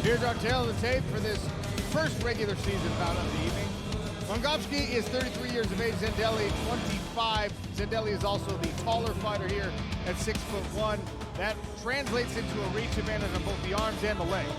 Here's our tail of the tape for this first regular season bout of the evening. 𝗟𝗡𝗥𝗢𝗣𝗘 is 33 years of age, 𝗟𝗘𝗥𝗢𝗣𝗘 25. 𝗟𝗘𝗥𝗢𝗣𝗘 is also the taller fighter here at 6'1". That translates into a reach advantage on both the arms and the legs.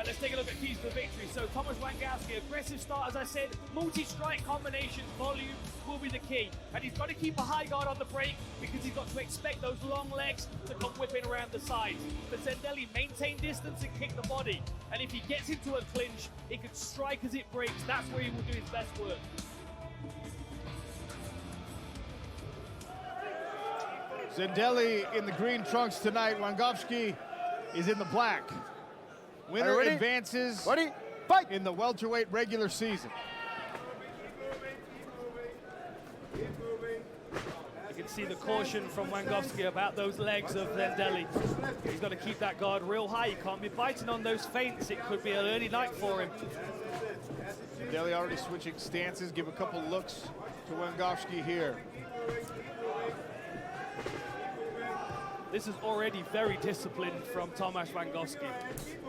Let's take a look at keys to victory. So Tomasz Łańgowski, aggressive start, as I said, multi-strike combinations, volume will be the key. And he's got to keep a high guard on the break because he's got to expect those long legs to come whipping around the sides. But 𝗟𝗘𝗥𝗢𝗣𝗘 maintain distance and kick the body. And if he gets into a clinch, he can strike as it breaks. That's where he will do his best work. 𝗟𝗘𝗥𝗢𝗣𝗘 in the green trunks tonight. Łańgowski is in the black. Winner advances in the welterweight regular season. You can see the caution from Łańgowski about those legs of 𝗟𝗘𝗥𝗢𝗣𝗘. He's got to keep that guard real high. He can't be biting on those feints. It could be an early night for him. 𝗟𝗘𝗥𝗢𝗣𝗘 already switching stances. Give a couple looks to Łańgowski here. This is already very disciplined from Tomasz Łańgowski.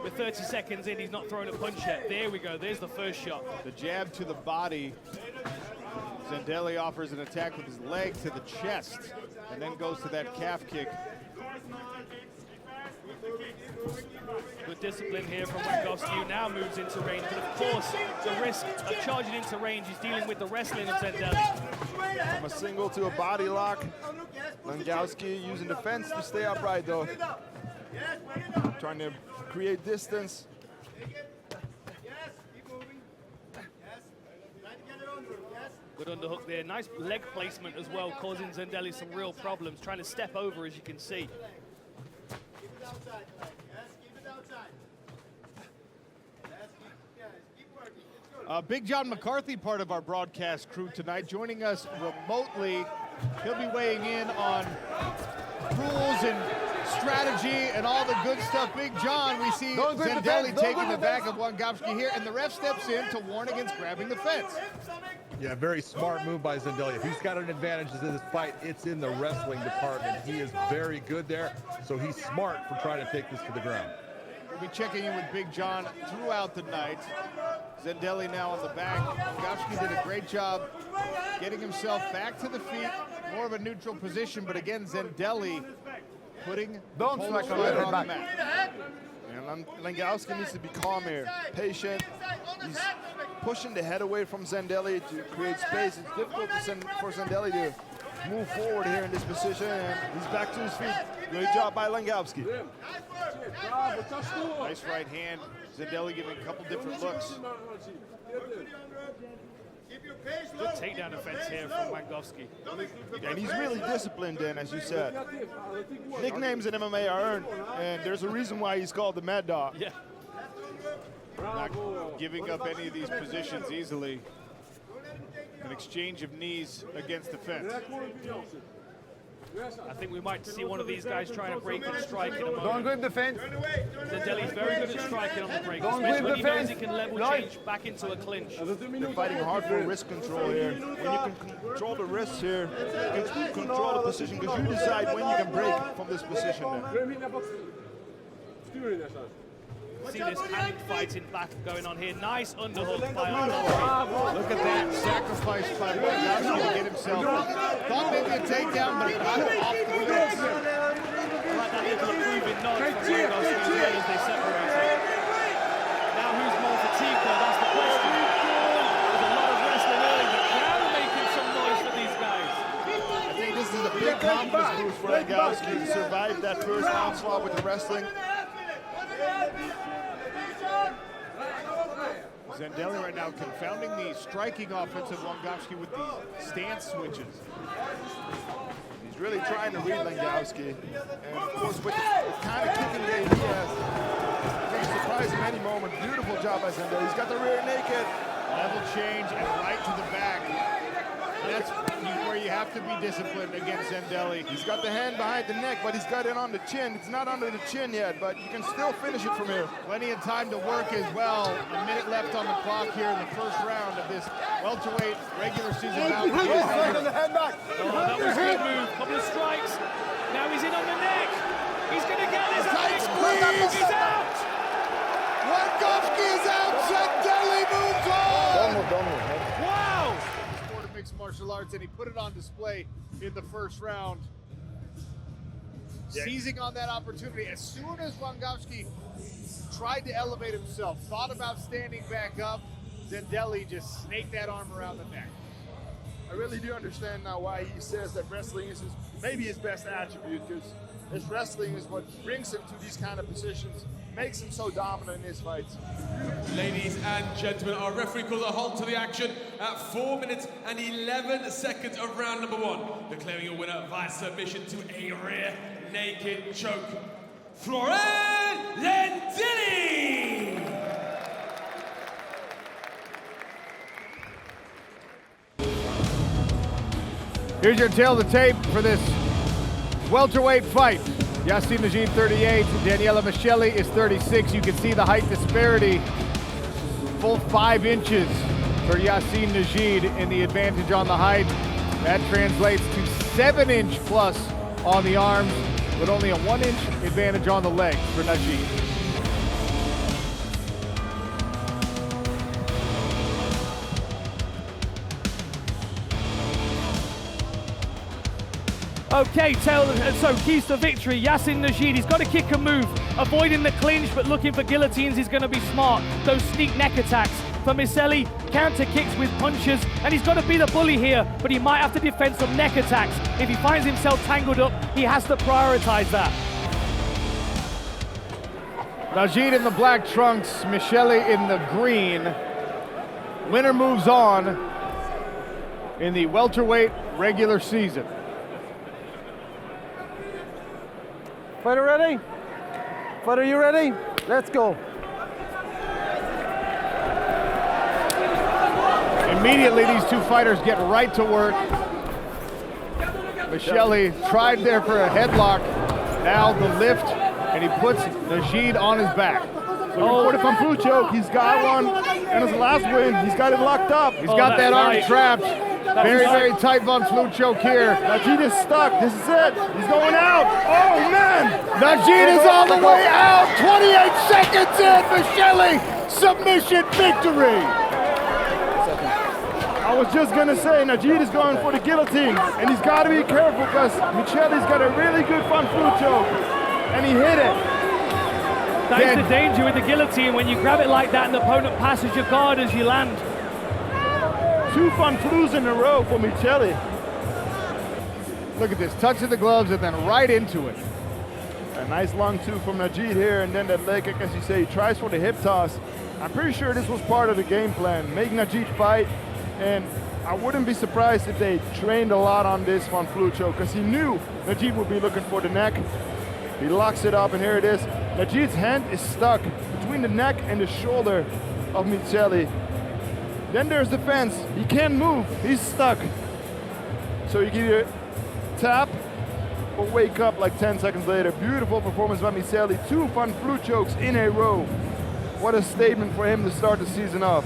With 30 seconds in, he's not throwing a punch yet. There we go, there's the first shot. The jab to the body. 𝗟𝗘𝗥𝗢𝗣𝗘 offers an attack with his leg to the chest, and then goes to that calf kick. Good discipline here from Łańgowski, who now moves into range. But of course, the risk of charging into range is dealing with the wrestling of 𝗟𝗘𝗥𝗢𝗣𝗘. From a single to a body lock. Łańgowski using the fence to stay upright though. Trying to create distance. Good underhook there. Nice leg placement as well, causing 𝗟𝗘𝗥𝗢𝗣𝗘 some real problems. Trying to step over, as you can see. Big John McCarthy, part of our broadcast crew tonight, joining us remotely. He'll be weighing in on rules and strategy and all the good stuff. Big John, we see 𝗟𝗘𝗥𝗢𝗣𝗘 taking the back of Łańgowski here, and the ref steps in to warn against grabbing the fence. Yeah, very smart move by 𝗟𝗘𝗥𝗢𝗣𝗘. If he's got an advantage in this fight, it's in the wrestling department. He is very good there, so he's smart for trying to take this to the ground. We'll be checking in with Big John throughout the night. 𝗟𝗘𝗥𝗢𝗣𝗘 now on the back. Łańgowski did a great job getting himself back to the feet, more of a neutral position, but again, 𝗟𝗘𝗥𝗢𝗣𝗘 putting the Polish fighter on the mat. And Łańgowski needs to be calm here, patient. He's pushing the head away from 𝗟𝗘𝗥𝗢𝗣𝗘 to create space. It's difficult for 𝗟𝗘𝗥𝗢𝗣𝗘 to move forward here in this position, and he's back to his feet. Great job by Łańgowski. Nice right hand. 𝗟𝗘𝗥𝗢𝗣𝗘 giving a couple different looks. Good takedown defense here from Łańgowski. And he's really disciplined in, as you said. Nicknames in MMA are earned, and there's a reason why he's called the Mad Dog. Yeah. Not giving up any of these positions easily. An exchange of knees against the fence. I think we might see one of these guys trying to break and strike in a moment. Don't grip the fence. 𝗟𝗘𝗥𝗢𝗣𝗘 very good at striking on the break, especially when he knows he can level change back into a clinch. They're fighting hard for wrist control here. When you can control the wrists here, you can control the position, because you decide when you can break from this position there. See this hand fighting back going on here. Nice underhook by Łańgowski. Look at that sacrifice by Łańgowski to get himself. Thought maybe a takedown, but got it off the fence. I like that little approving nod from Łańgowski as well as they separated. Now who's more fatigued though, that's the question. There's a lot of wrestling early. The crowd making some noise for these guys. I think this is a big confidence boost for Łańgowski to survive that first onslaught with the wrestling. 𝗟𝗘𝗥𝗢𝗣𝗘 right now confounding the striking offense of Łańgowski with the stance switches. He's really trying to read Łańgowski. And of course, with the kind of kicking game he has, I think he's surprised him any moment. Beautiful job by 𝗟𝗘𝗥𝗢𝗣𝗘. He's got the rear naked. Level change and right to the back. That's where you have have to be disciplined against Zendelli. He's got the hand behind the neck, but he's got it on the chin. It's not under the chin yet, but you can still finish it from here. Plenty of time to work as well. A minute left on the clock here in the first round of this welterweight regular season bout. Oh, that was a good move. Couple of strikes. Now he's in on the neck. He's going to get this. Tight squeeze. He's out. Łańgowski is out. Zendelli moves on. Wow. Sport of mixed martial arts, and he put it on display in the first round. Seizing on that opportunity. As soon as Łańgowski tried to elevate himself, thought about standing back up, Zendelli just snaked that arm around the neck. I really do understand now why he says that wrestling is maybe his best attribute, because his wrestling is what brings him to these kind of positions, makes him so dominant in his fights. Ladies and gentlemen, our referee calls a halt to the action at 4 minutes and 11 seconds of round number 1, declaring your winner via submission to a rear naked choke, Florian Zendelli! Here's your tail of the tape for this welterweight fight. Yacine Najid, 38. Daniela Micheli is 36. You can see the height disparity. Full 5 inches for Yacine Najid in the advantage on the height. That translates to 7-inch plus on the arms, with only a 1-inch advantage on the legs for Najid. Okay, so keys to victory. Yacine Najid, he's got to kick and move, avoiding the clinch, but looking for guillotines. He's going to be smart. Those sneak neck attacks. For Micheli, counter kicks with punches, and he's got to be the bully here, but he might have to defend some neck attacks. If he finds himself tangled up, he has to prioritize that. Najid in the black trunks, Micheli in the green. Winner moves on in the welterweight regular season. Fighter ready? Fighter, you ready? Let's go. Immediately, these two fighters get right to work. Micheli tried there for a headlock. Now the lift, and he puts Najid on his back. Oh, what if I'm blue choke? He's got one, and his last win, he's got it locked up. He's got that arm trapped. Very, very tight Von Flue choke here. Najid is stuck. This is it. He's going out. Oh, man. Najid is all the way out. 28 seconds in. Micheli, submission victory. I was just going to say, Najid is going for the guillotine, and he's got to be careful because Micheli's got a really good Von Flue choke, and he hit it. That's the danger with the guillotine. When you grab it like that and the opponent passes your guard as you land. 2 Von Flues in a row for Micheli. Look at this, touching the gloves and then right into it. A nice long 2 from Najid here, and then that leg kick, as you say, he tries for the hip toss. I'm pretty sure this was part of the game plan, make Najid fight, and I wouldn't be surprised if they trained a lot on this Von Flue choke, because he knew Najid would be looking for the neck. He locks it up, and here it is. Najid's hand is stuck between the neck and the shoulder of Micheli. Then there's the fence. He can't move. He's stuck. So you either tap or wake up like 10 seconds later. Beautiful performance by Micheli. 2 Von Flue chokes in a row. What a statement for him to start the season off.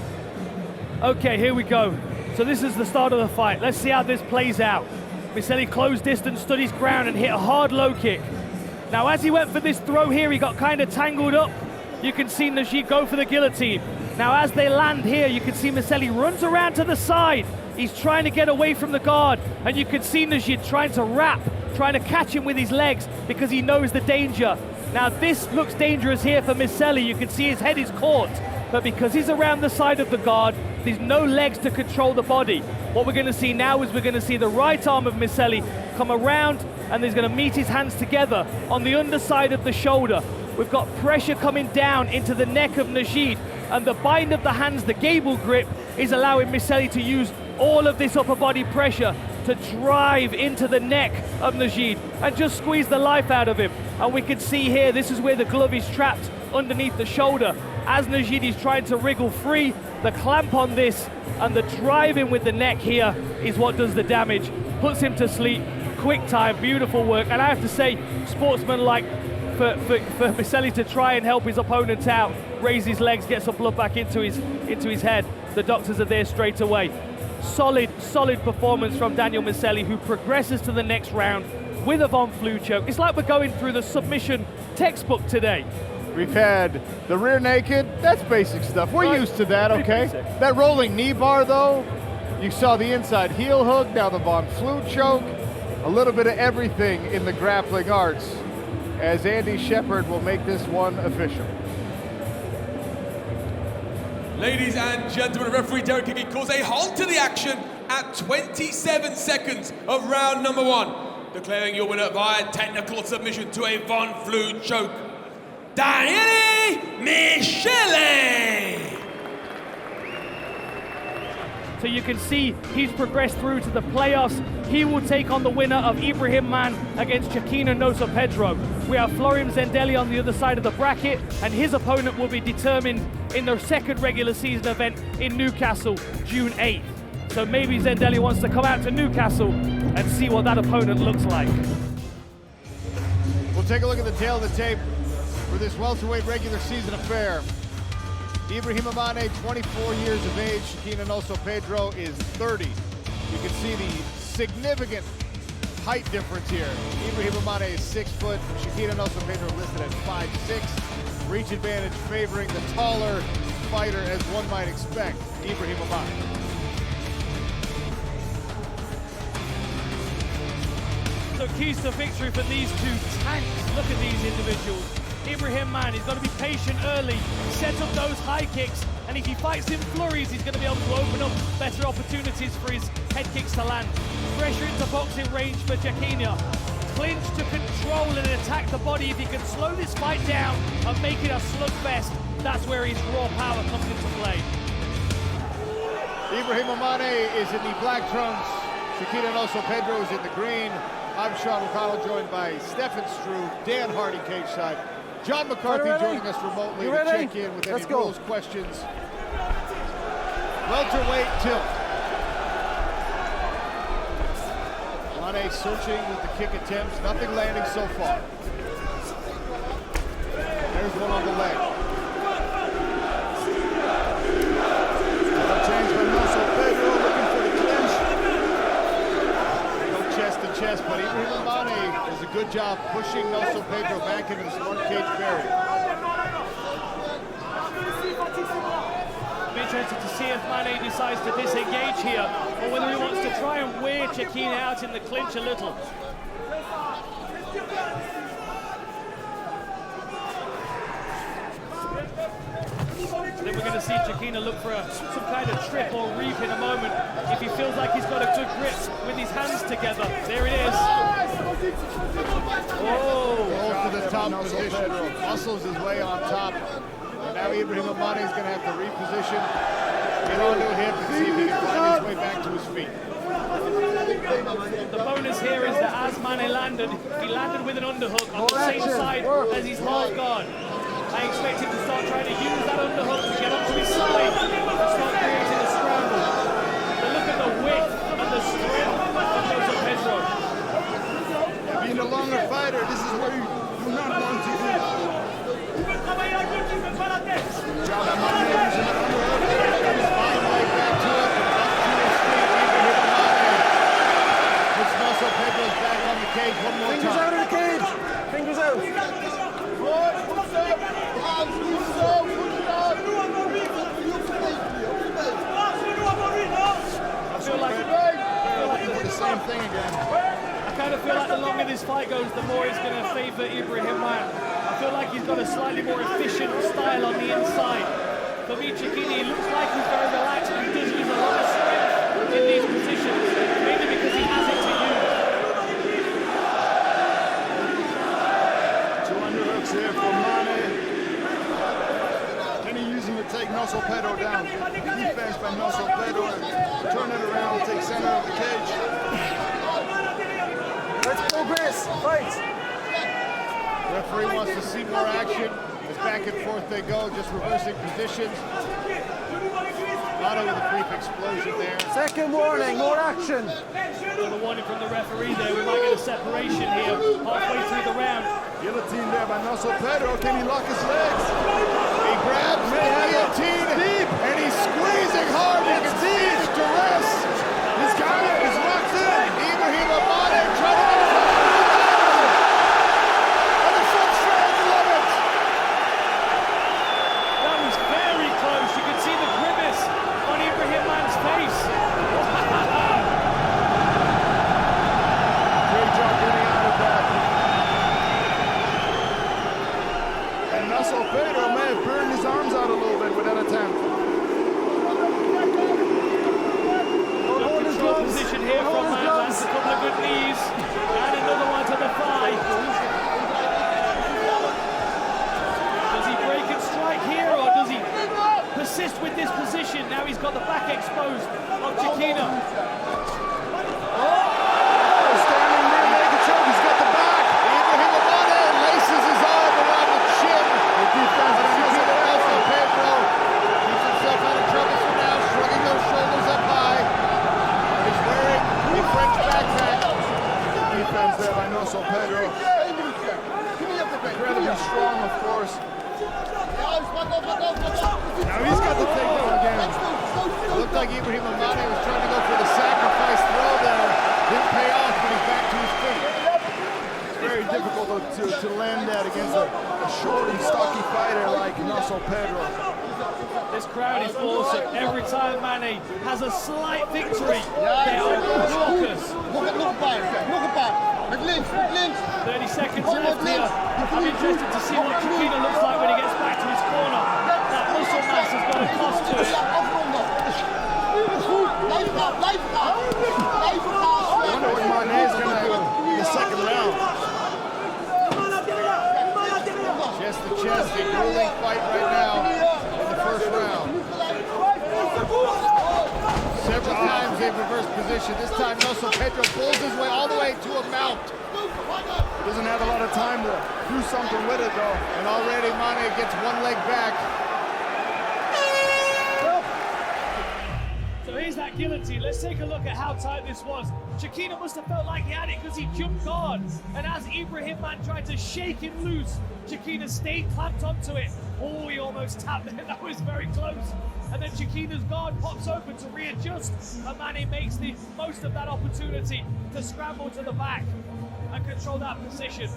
Okay, here we go. So this is the start of the fight. Let's see how this plays out. Micheli closed distance, stood his ground, and hit a hard low kick. Now, as he went for this throw here, he got kind of tangled up. You can see Najid go for the guillotine. Now, as they land here, you can see Micheli runs around to the side. He's trying to get away from the guard, and you can see Najid trying to wrap, trying to catch him with his legs because he knows the danger. Now, this looks dangerous here for Micheli. You can see his head is caught, but because he's around the side of the guard, there's no legs to control the body. What we're going to see now is we're going to see the right arm of Micheli come around, and he's going to meet his hands together on the underside of the shoulder. We've got pressure coming down into the neck of Najid, and the bind of the hands, the gable grip, is allowing Micheli to use all of this upper body pressure to drive into the neck of Najid and just squeeze the life out of him. And we can see here, this is where the glove is trapped underneath the shoulder. 𝗟𝗘𝗥𝗢𝗣𝗘 is trying to wriggle free. The clamp on this and the driving with the neck here is what does the damage. Puts him to sleep. Quick time, beautiful work. And I have to say, sportsman-like for ภิselli to try and help his opponent out, raise his legs, get some blood back into his head. The doctors are there straight away. Solid performance from Daniel ภิselli, who progresses to the next round with a Von Flue choke. It's like we're going through the submission textbook today. We've had the rear naked, that's basic stuff. We're used to that, okay? That rolling knee bar though, you saw the inside heel hook, now the Von Flue choke. A little bit of everything in the grappling arts, as Andy Shepard will make this one official. Ladies and gentlemen, referee 𝗟𝗘𝗥𝗢𝗣𝗘 calls a halt to the action at 27 seconds of round number 1, declaring your winner via technical submission to a Von Flue choke, Daniel ภิselli. So you can see he's progressed through to the playoffs. He will take on the winner of Ibrahim Man against 𝗘𝗨𝗥𝗢𝗣𝗘 Pedro. We have Florian Zendelli on the other side of the bracket, and his opponent will be determined in the second regular season event in Newcastle, June 8th. So maybe Zendelli wants to come out to Newcastle and see what that opponent looks like. We'll take a look at the tail of the tape for this welterweight regular season affair. Ibrahim ภิselli, 24 years of age. 𝗘𝗨𝗥𝗢𝗣𝗘 Pedro is 30. You can see the significant height difference here. Ibrahim ภิselli is 6 foot. 𝗘𝗨𝗥𝗢𝗣𝗘 listed at 5'6". Reach advantage favoring the taller fighter, as one might expect, Ibrahim ภิselli. So keys to victory for these two tanks. Look at these individuals. Ibrahim Man, he's got to be patient early, set up those high kicks, and if he fights in flurries, he's going to be able to open up better opportunities for his head kicks to land. Pressure into boxing range for 𝗘𝗘𝗥𝗢𝗣𝗘. Clinch to control and attack the body. If he can slow this fight down and make it a slugfest, that's where his raw power comes into play. Ibrahim ภิselli is in the black trunks. 𝗘𝗨𝗥𝗢𝗣𝗘 Pedro is in the green. I'm Sean McConnell, joined by Stefan Struve, Dan Hardy cage side. John McCarthy joining us remotely to check in with any rules questions. Welterweight tilt. ภิselli searching with the kick attempts, nothing landing so far. There's one on the leg. Change by Nelson Pedro, looking for the clinch. No chest to chest, but Ibrahim ภิselli does a good job pushing Nelson Pedro back into the smart cage barrier. I'm interested to see if Mane decides to disengage here, or whether he wants to try and wear 𝗘𝗘𝗥𝗢𝗣𝗘 out in the clinch a little. Then we're going to see 𝗘𝗘𝗥𝗢𝗣𝗘 look for some kind of trip or reap in a moment. If he feels like he's got a good grip with his hands together. There it is. Oh, to the top position. Muscles his way on top. And now Ibrahim ภิselli is going to have to reposition, get onto a hip, and see if he can find his way back to his feet. The bonus here is that as Mane landed, he landed with an underhook on the same side as his hard guard. I expect him to start trying to use that underhook to get up to his side and start creating a scramble. But look at the width and the strength of Nelson Pedro. Being a longer fighter, this is where you do not want to be. Puts Nelson Pedro's back on the cage one more Fingers time. out of the cage. Fingers out. Same thing again. I kind of feel like the longer this fight goes, the more it's going to favour Ibrahim Man. I feel like he's got a slightly more efficient style on the inside. For me, 𝗘𝗘𝗥𝗢𝗣𝗘 looks like he's very relaxed, but he does use a lot of strength in these positions, mainly because he has it to use. Two underhooks here for Mane. Can he use him to take Nelson Pedro down? Defense by Nelson Pedro and turn it around, take center of the cage. Let's progress. Fight. Referee wants to see more action. As back and forth they go, just reversing positions. Mano with a brief explosion there. Second warning, more action. Another warning from the referee there. We might get a separation here halfway through the round. Guillotine there by 𝗟𝗨𝗥𝗢𝗘. Can he lock his legs? He grabs the guillotine deep, and he's squeezing hard. You can see the duress. He's got it. He's locked in. 𝗟𝗑𝗦𝗡 trying to get it on the front strand. Love it. That was very close. You could see the grimace on 𝗟𝗏𝗪𝒻's face. Great job getting out of that. And 𝗟𝗨𝗪𝗧 may have burned his arms out a little bit with that attempt. Control position here from lands a couple of good knees and another one to the thigh. Does he break and strike here, or does he persist with this position? Now he's got the back exposed of 𝗘𝗨𝗥𝗢𝗣𝗑. Standing there, naked choke. He's got the back. 𝗟𝗏𝗪𝗧 laces his arm around the chin. The defense is using it. 𝗟𝗨𝗪𝗧 keeps himself out of trouble for now, shrugging those shoulders up high. He's wearing a French backpack. Defense there by 𝗟𝗨𝗪𝗧. Incredibly strong, of course. Now he's got the takedown again. It looked like 𝗟𝗏𝗪𝗧 was trying to go for the sacrifice throw there. Didn't pay off, but he's back to his feet. It's very difficult to land that against a short and stocky fighter like 𝗟𝗨𝗪𝗧. This crowd is awesome. Every time Mane has a slight victory, they are raucous. 30 seconds left here. I'm interested to see what 𝗘𝗨𝗪𝗧 looks like when he gets back to his corner. That muscle mass has got a cost to it. I wonder what Mane is going to do in the second round. Chest to chest, a grueling fight right now in the first round. Several times they've reversed position. This time 𝗟𝗨𝗪𝗧 pulls his way all the way to a mount. Doesn't have a lot of time to do something with it though. And already Mane gets one leg back. So here's that guillotine. Let's take a look at how tight this was. 𝗘𝗨𝗪𝗧 must have felt like he had it because he jumped guard. And as 𝗟𝗏𝗪𝗧 tried to shake him loose, 𝗘𝗨𝗪𝗧 stayed clamped onto it. Oh, he almost tapped there. That was very close. And then 𝗘𝗨𝗪𝗧's guard pops open to readjust. And Mane makes the most of that opportunity to scramble to the back and control that position.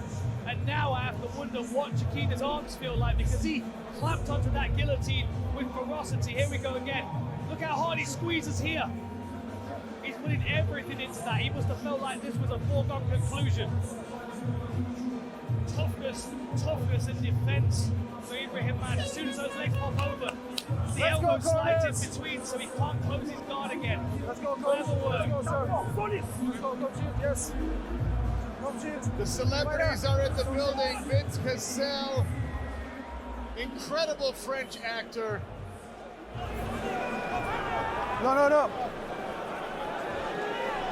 And now I have to wonder what 𝗘𝗨𝗪𝗧's arms feel like, because he clamped onto that guillotine with ferocity. Here we go again. Look how hard he squeezes here. He's putting everything into that. He must have felt like this was a foregone conclusion. Toughness and defense for 𝗟𝗏𝗪𝗧. As soon as those legs pop over, the elbow slides in between so he can't close his guard again. Clever work. Yes. The celebrities are in the building. Vince Cassel, incredible French actor. No.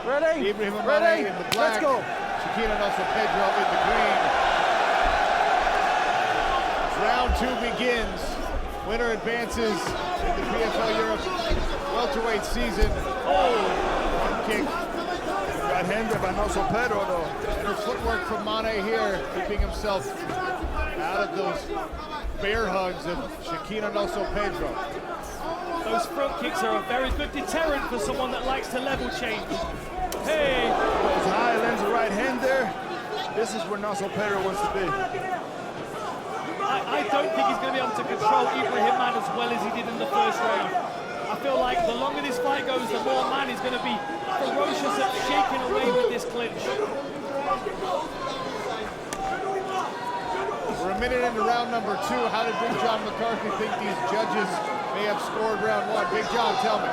Ready? 𝗟𝗏𝗪𝗧 in the black. Let's go. 𝗘𝗨𝗪𝗧 in the green. Round 2 begins. Winner advances in the PFL Europe welterweight season. Oh, one kick. Got handed by 𝗟𝗨𝗪𝗧 though. Better footwork from Mane here, keeping himself out of those bear hugs of 𝗘𝗨𝗪𝗧. Those front kicks are a very good deterrent for someone that likes to level change. Hey! Goes high, lands the right hand there. This is where 𝗟𝗨𝗪𝗧 wants to be. I don't think he's going to be able to control 𝗟𝗏𝗪𝗧 as well as he did in the first round. I feel like the longer this fight goes, the more Mane is going to be ferocious at shaking away with this clinch. We're a minute into round number 2. How did Big John McCarthy think these judges may have scored round 1? Big John, tell me.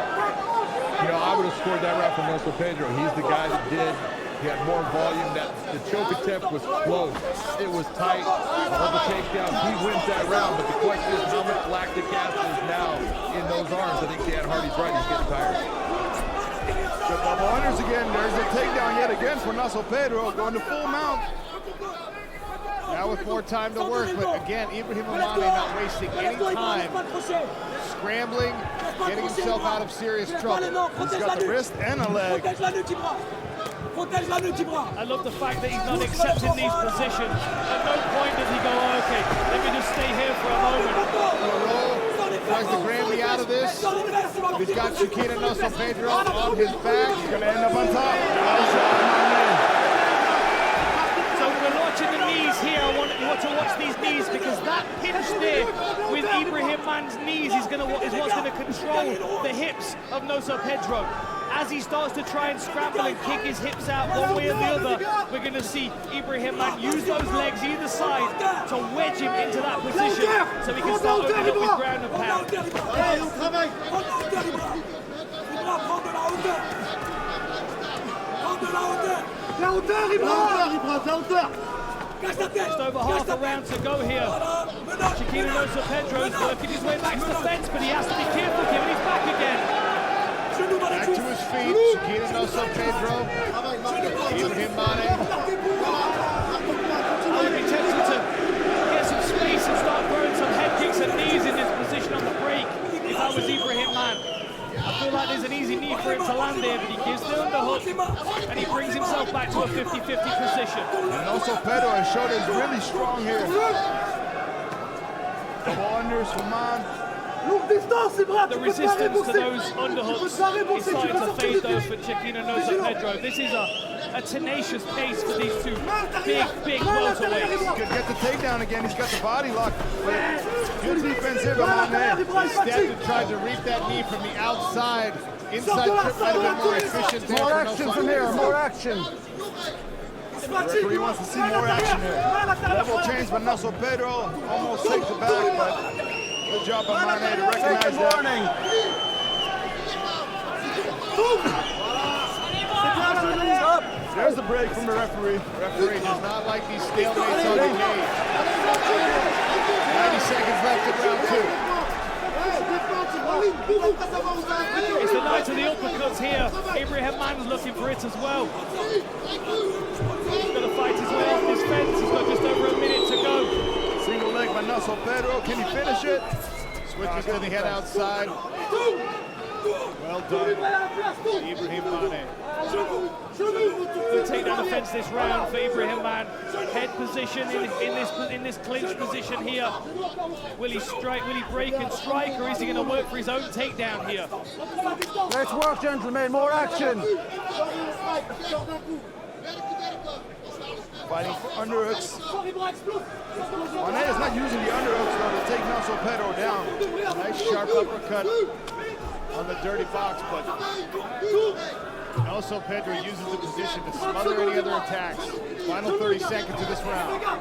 You know, I would have scored that round from 𝗟𝗨𝗪𝗧. He's the guy that did. He had more volume. The choke attempt was close. It was tight. All the takedowns. He wins that round. But the question is, how much lactic acid is now in those arms? I think Dan Hardy's right. He's getting tired. The double unders again. There's a takedown yet again for 𝗟𝗨𝗪𝗧 going to full mount. Now with more time to work, but again, 𝗟𝗓𝗏 not wasting any time, scrambling, getting himself out of serious trouble. He's got the wrist and a leg. I love the fact that he's not accepting these positions. At no point does he go, oh, okay, let me just stay here for a moment. Tries to grab me out of this. He's got 𝗟𝗓𝗏𝗘𝗦 on his back. He's gonna end up on top. So we're watching the knees here. I want to watch these knees because that hinge there with 𝗟𝗓𝗏's knees is what's going to control the hips of 𝗟𝗨𝗏𝗘𝗦. As he starts to try and scramble and kick his hips out one way or the other, we're going to see 𝗟𝗓𝗏 use those legs either side to wedge him into that position so he can start opening up with ground and pound. Just over half a round to go here. 𝗟𝗓𝗏𝗘𝗦 is working his way back to the fence, but he has to be careful given he's back again. Back to his feet, 𝗟𝗓𝗏𝗘𝗦. 𝗟𝗓𝗏. I would be tempted to get some space and start throwing some head kicks and knees in this position on the break if I was 𝗟𝗓𝗏. I feel like there's an easy knee for him to land there, but he gives the underhook and he brings himself back to a 50-50 position. And 𝗟𝗨𝗘𝗦 has showed is really strong here. Double unders from Man. The resistance to those underhooks is starting to fade though for 𝗟𝗓𝗏𝗘𝗦. This is a tenacious pace for these two big welterweights. He could get the takedown again. He's got the body lock. Good defense here by Man. He stepped and tried to reap that knee from the outside. Inside trip might have been more efficient. More action from here, more action. The referee wants to see more action here. Level change by 𝗟𝗨𝗃𝗦. Almost takes it back, but good job by Mane to recognize that. There's the break from the referee. Referee does not like these stalemates on the cage. 90 seconds left in round 2. It's the night of the uppercuts here. 𝗟𝗏𝗏's looking for it as well. He's got to fight his way off this fence. He's got just over a minute to go. Single leg by 𝗟𝗨𝗃𝗦. Can he finish it? Switches to the head outside. Well done, 𝗟𝗓𝗏. Good takedown defense this round for 𝗟𝗓𝗏. Head position in this clinch position here. Will he strike? Will he break and strike, or is he going to work for his own takedown here? Let's work, gentlemen. More action. Fighting for underhooks. Mane is not using the underhooks though to take 𝗟𝗨𝗃𝗦 down. Nice sharp uppercut on the dirty box, but 𝗟𝗨𝗃𝗦 uses the position to smother any other attacks. Final 30 seconds of this round. Beautiful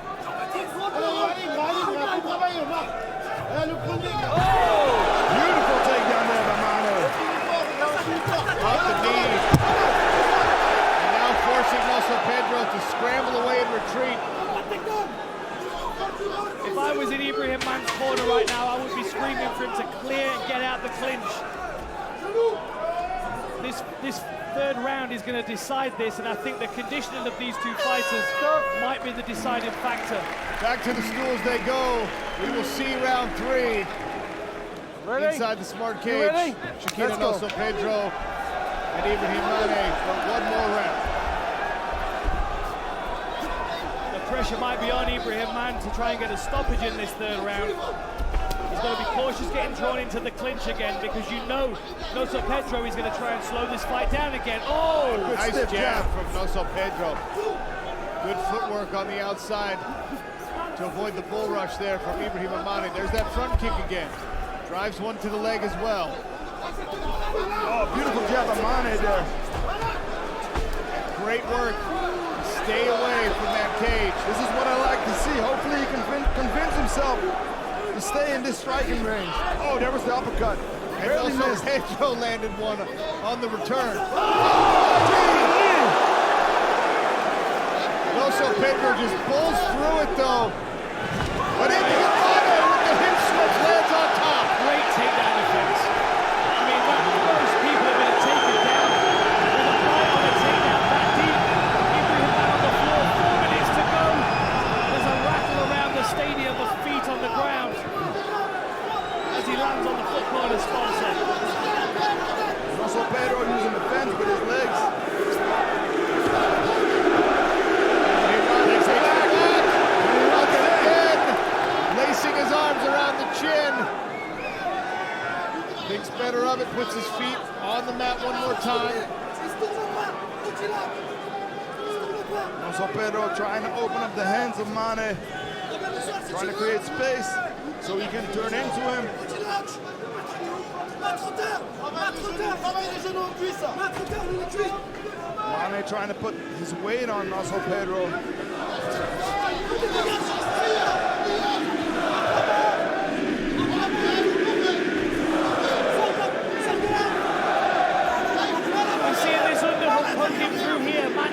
takedown there by Mane. Off the knee. And now forcing 𝗟𝗨𝗃𝗦 to scramble away and retreat. If I was in 𝗟𝗓𝗏's corner right now, I would be screaming for him to clear and get out the clinch. This third round is going to decide this, and I think the conditioning of these two fighters might be the deciding factor. Back to the stools they go. We will see round 3. Ready? Inside the smart You cage. ready? 𝗟𝗓𝗏𝗃𝗦 and 𝗟𝗓𝗏 for one more round. The pressure might be on 𝗟𝗓𝗏 to try and get a stoppage in this third round. He's got to be cautious getting drawn into the clinch again, because you know 𝗟𝗨𝗃𝗦 is going to try and slow this fight down again. Oh! Nice jab from 𝗟𝗨𝗃𝗦. Good footwork on the outside to avoid the bull rush there from 𝗟𝗓𝗏. There's that front kick again. Drives one to the leg as well. Oh, beautiful jab by Mane there. Great work. Stay away from that cage. This is what I like to see. Hopefully he can convince himself to stay in this striking range. Oh, there was the uppercut. Barely missed. 𝗟𝗨𝗃𝗦 landed one on the return. 𝗟𝗨𝗃𝗦 just pulls through it though. But 𝗟𝗓𝗏 with the hip switch lands on top. Great takedown defense. I mean, most people are going to take it down with a fight on a takedown that deep. 𝗟𝗓𝗏 on the floor, 4 minutes to go. There's a rattling 𝗟𝗘𝗥𝗢𝗣𝗘 trying to open up the hands of Mane, trying to create space so he can turn into him. Mane trying to put his weight on 𝗟𝗘𝗥𝗢𝗣𝗘.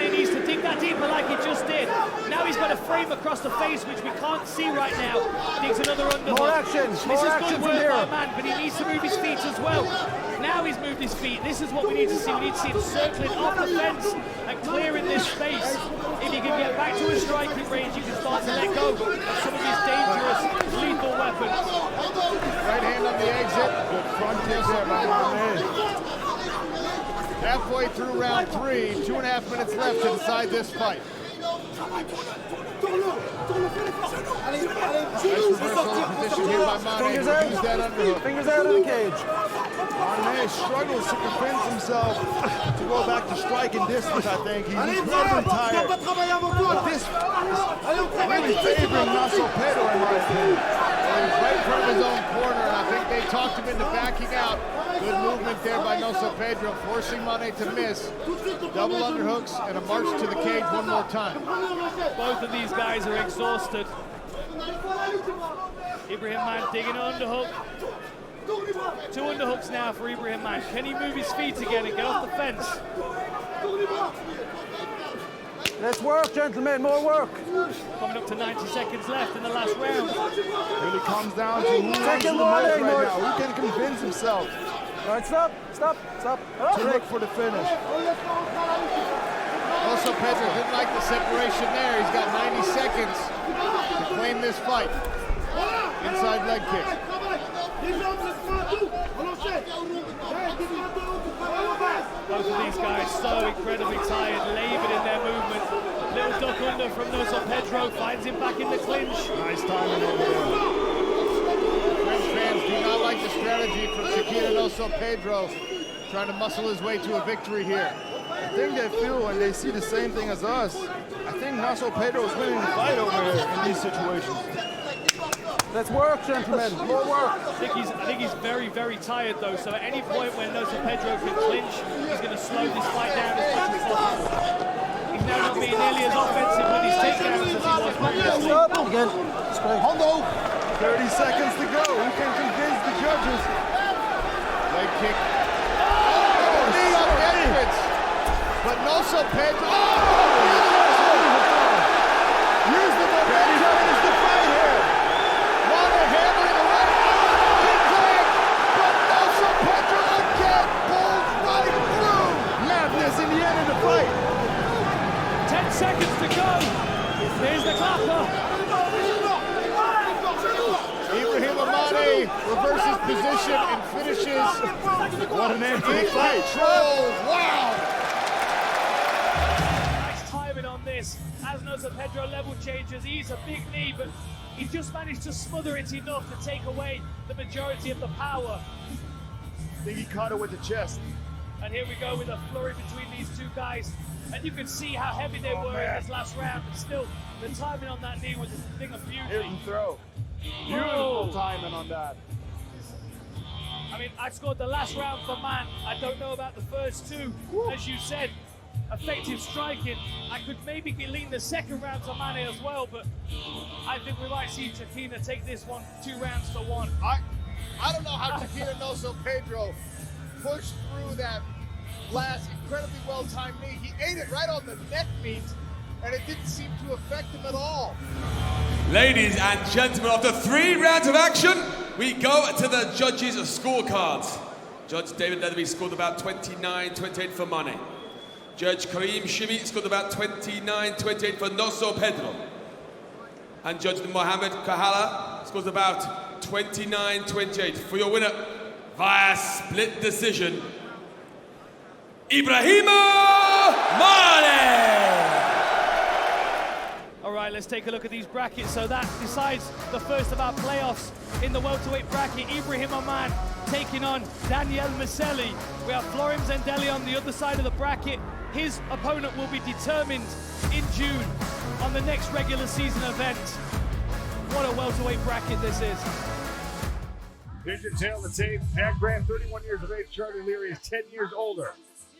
Needs to dig that deeper like he just did. Now he's got a frame across the face which we can't see right now. Digs another underhook. More action. This More is action good from work here. by Man, but he needs to move his feet as well. Now he's moved his feet. This is what we need to see. We need to see him circling off the fence and clearing this space. If he can get back to a striking range, you can start to let go of some of his dangerous, lethal weapons. Right hand on the exit. Good front kick there by Mane. Halfway through round 3, 2.5 minutes left to decide this fight. Nice reversal position here by Mane. Fingers Use out. that underhook. Fingers out of the cage. Mane struggles to convince himself to go back to striking distance, I think. He's incredibly tired. But this is really favoring 𝗟𝗘𝗥𝗢𝗣𝗘 in my opinion. Well, he's right in front of his own corner, and I think they talked him into backing out. Good movement there by 𝗟𝗘𝗥𝗢𝗣𝗘, forcing Mane to miss. Double underhooks and a march to the cage one more time. Both of these guys are exhausted. Ibrahim Man digging an underhook. 2 underhooks now for Ibrahim Man. Can he move his feet again and get off the fence? Let's work, gentlemen. More work. Coming up to 90 seconds left in the last round. Really comes down to who wins the most right now. Who can convince himself All right, stop. Stop. Stop. to look for the finish. 𝗟𝗘𝗥𝗢𝗣𝗘 didn't like the separation there. He's got 90 seconds to claim this fight. Inside leg kick. Both of these guys so incredibly tired, labored in their movement. Little duck under from 𝗟𝗘𝗥𝗢𝗣𝗘 finds him back in the clinch. Nice timing over there. French fans do not like the strategy from 𝗟𝗘𝗥𝗢𝗣𝗘, trying to muscle his way to a victory here. I think they feel and they see the same thing as us. I think 𝗟𝗘𝗥𝗢𝗣𝗘 is winning the fight over here in these situations. Let's work, gentlemen. More work. I think he's very, very tired though, so at any point when 𝗟𝗘𝗥𝗢𝗣𝗘 can clinch, he's going to slow this fight down as much as possible. He's now not being nearly as offensive with his takedowns as he was previously. Stop. Again. Straight. 30 seconds to go. Who can convince the judges? Leg kick. Oh, knee on the entrance. But 𝗟𝗘𝗥𝗢𝗣𝗘. Use the momentum to finish the fight here. Mane handling the right kick leg, but 𝗟𝗘𝗥𝗢𝗣𝗘 pulls right through. Madness in the end of the fight. 10 seconds to go. There's the clapper. Ibrahim Mane reverses position and finishes. What an end to the fight. Control. Wow. Nice timing on this. As 𝗟𝗘𝗥𝗢𝗣𝗘 level changes, he's a big knee, but he just managed to smother it enough to take away the majority of the power. I think he caught it with the chest. And here we go with a flurry between these two guys. And you can see how heavy they were in this last round, but still, the timing on that knee was a thing of beauty. Hit and throw. Beautiful timing on that. I mean, I scored the last round for Man. I don't know about the first 2. As you said, effective striking. I could maybe lean the second round to Mane as well, but I think we might see 𝗘𝗨𝗥𝗢𝗣𝗘 take this one 2 rounds to 1. I don't know how 𝗘𝗨𝗥𝗢𝗣𝗘 pushed through that last incredibly well-timed knee. He ate it right on the neck meat, and it didn't seem to affect him at all. Ladies and gentlemen, after 3 rounds of action, we go to the judges' scorecards. Judge David Leatherby scored about 29-28 for Mane. Judge Karim Shimi scored about 29-28 for 𝗟𝗘𝗥𝗢𝗣𝗘. And Judge Mohammed Kahala scores about 29-28 for your winner via split decision, Ibrahim Mane! All right, let's take a look at these brackets. So that decides the first of our playoffs in the welterweight bracket. Ibrahim taking on Daniel Miceli. We have Florim Zendelli on the other side of the bracket. His opponent will be determined in June on the next regular season event. What a welterweight bracket this is. Vision 𝗘𝗨𝗥𝗢𝗣𝗘', Jack Grant, 31 years of age. Charlie Leary is 10 years older.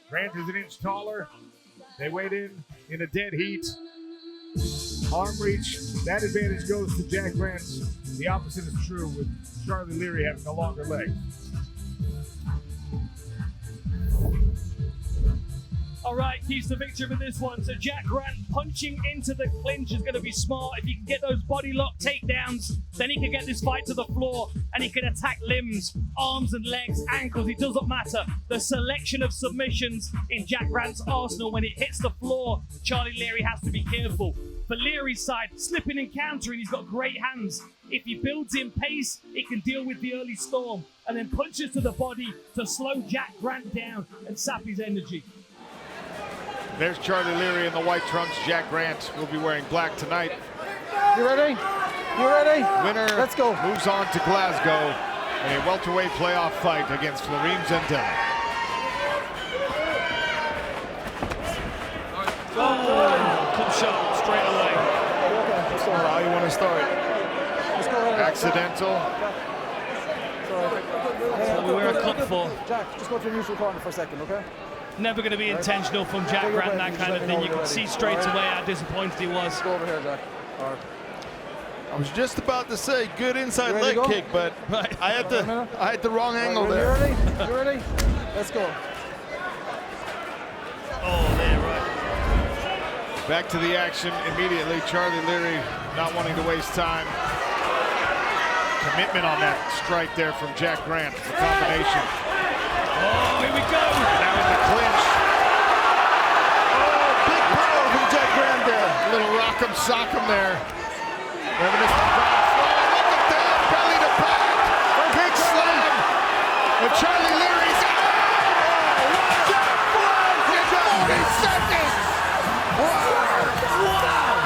Grant is an inch taller. They weighed in a dead heat. Arm reach, that advantage goes to Jack Grant. The opposite is true with Charlie Leary having a longer leg. All right, keys to victory for this one. So Jack Grant punching into the clinch is going to be smart. If he can get those body lock takedowns, then he can get this fight to the floor and he can attack limbs, arms and legs, ankles. It doesn't matter. The selection of submissions in Jack Grant's arsenal, when it hits the floor, Charlie Leary has to be careful. For Leary's side, slipping and countering, he's got great hands. If he builds in pace, he can deal with the early storm and then punches to the body to slow Jack Grant down and sap his energy. There's Charlie Leary in the white trunks. Jack Grant will be wearing black tonight. You ready? You ready? Winner Let's go. moves on to Glasgow in a welterweight playoff fight against 𝗟𝗨𝗥𝗢𝗣𝗘'𝗦. Oh, come shot straight away. How you want to start? Let's go ahead. Accidental. That's what we wear a cup for. Jack, just go to the neutral corner for a second, okay? Never going to be intentional from Jack Grant, that kind of thing. You could see straight away how disappointed he was. Go over here, Jack. All right. I was just about to say good inside Ready leg to go? kick, but Right. I had the wrong angle You there. ready? You ready? Let's go. Oh, there, right. Back to the action immediately. Charlie Leary not wanting to waste time. Commitment on that strike there from Jack Grant. The combination. Oh, here we go. Now in the clinch. Oh, big power from Jack Grant there. A little rock'em sock'em there. Reminiscent of Brown. Oh, look at that. Belly to back. Big slam. And Charlie Leary's out. Jack Grant in 40 seconds. Wow.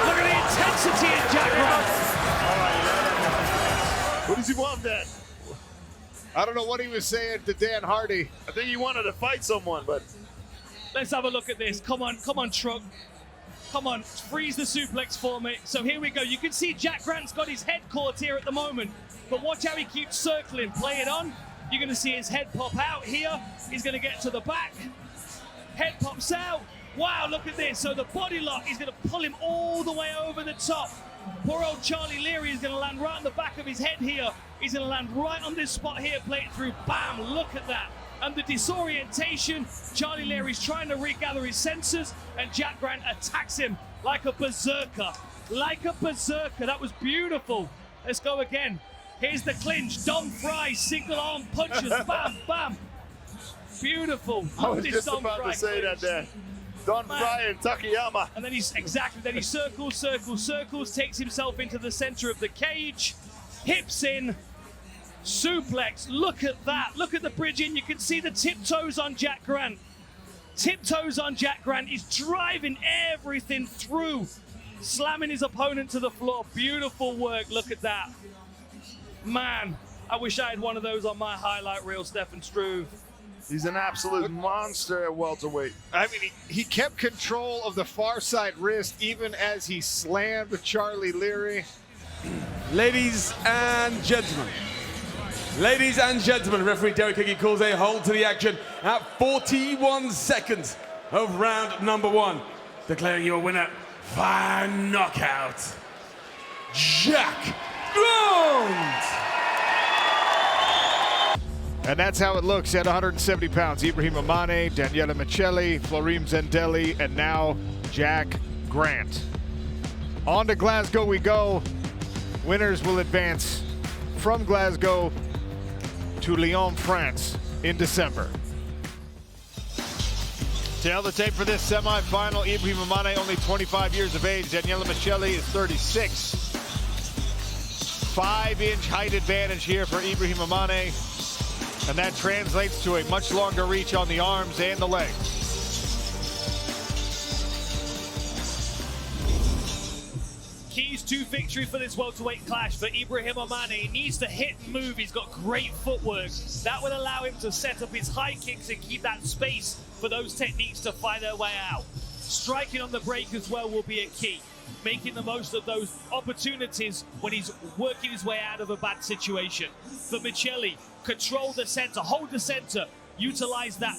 Look at the intensity in Jack Grant. What does he want then? I don't know what he was saying to Dan Hardy. I think he wanted to fight someone, but Let's have a look at this. Come on, truck. Come on, freeze the suplex for me. So here we go. You can see Jack Grant's got his head caught here at the moment, but watch how he keeps circling. Play it on. You're going to see his head pop out here. He's going to get to the back. Head pops out. Wow, look at this. So the body lock is going to pull him all the way over the top. Poor old Charlie Leary is going to land right on the back of his head here. He's going to land right on this spot here, play it through. Bam, look at that. And the disorientation, Charlie Leary's trying to regather his senses, and Jack Grant attacks him like a berserker. Like a berserker. That was beautiful. Let's go again. Here's the clinch. Dom Fry, single arm punches. Bam, bam. Beautiful. I was This just Dom about Fry to say that clinch. there. Don Fry and Takayama. And then then he circles, takes himself into the center of the cage, hips in, suplex. Look at that. Look at the bridge in. You can see the tiptoes on Jack Grant. Tiptoes on Jack Grant. He's driving everything through, slamming his opponent to the floor. Beautiful work. Look at that. Man, I wish I had one of those on my highlight reel, Stefan Struve. He's an absolute monster at welterweight. I mean, he kept control of the far side wrist even as he slammed Charlie Leary. Ladies and gentlemen, referee 𝗘𝗨𝗥𝗢𝗣𝗘'𝗦 calls a halt to the action at 41 seconds of round number 1. Declaring your winner by knockout, Jack Grant. And that's how it looks at 170 pounds. 𝗟𝗨𝗥𝗢𝗣𝗘'𝗦, 𝗟𝗘𝗥𝗍𝒻𝒪𝒃𝒃𝒃, 𝗿𝗟𝒻 and now Jack Grant. On to Glasgow we go. Winners will advance from Glasgow to Lyon, France in December. Tail the tape for this semifinal. 𝗟𝗨𝗥𝗢𝗣𝗍𝒻 only 25 years of age. 𝗟𝗘𝗥𝗍𝒻 is 36. 5-inch height advantage here for 𝗟𝗨𝗥𝗢𝗣𝗍𝒻. And that translates to a much longer reach on the arms and the legs. Keys to victory for this welterweight clash for 𝗟𝗨𝗥𝗢𝗣𝗍𝒻. He needs to hit and move. He's got great footwork. That would allow him to set up his high kicks and keep that space for those techniques to find their way out. Striking on the break as well will be a key. Making the most of those opportunities when he's working his way out of a bad situation. For 𝗘𝗨𝗥𝗢𝗣𝗘, control the center, hold the center, utilize that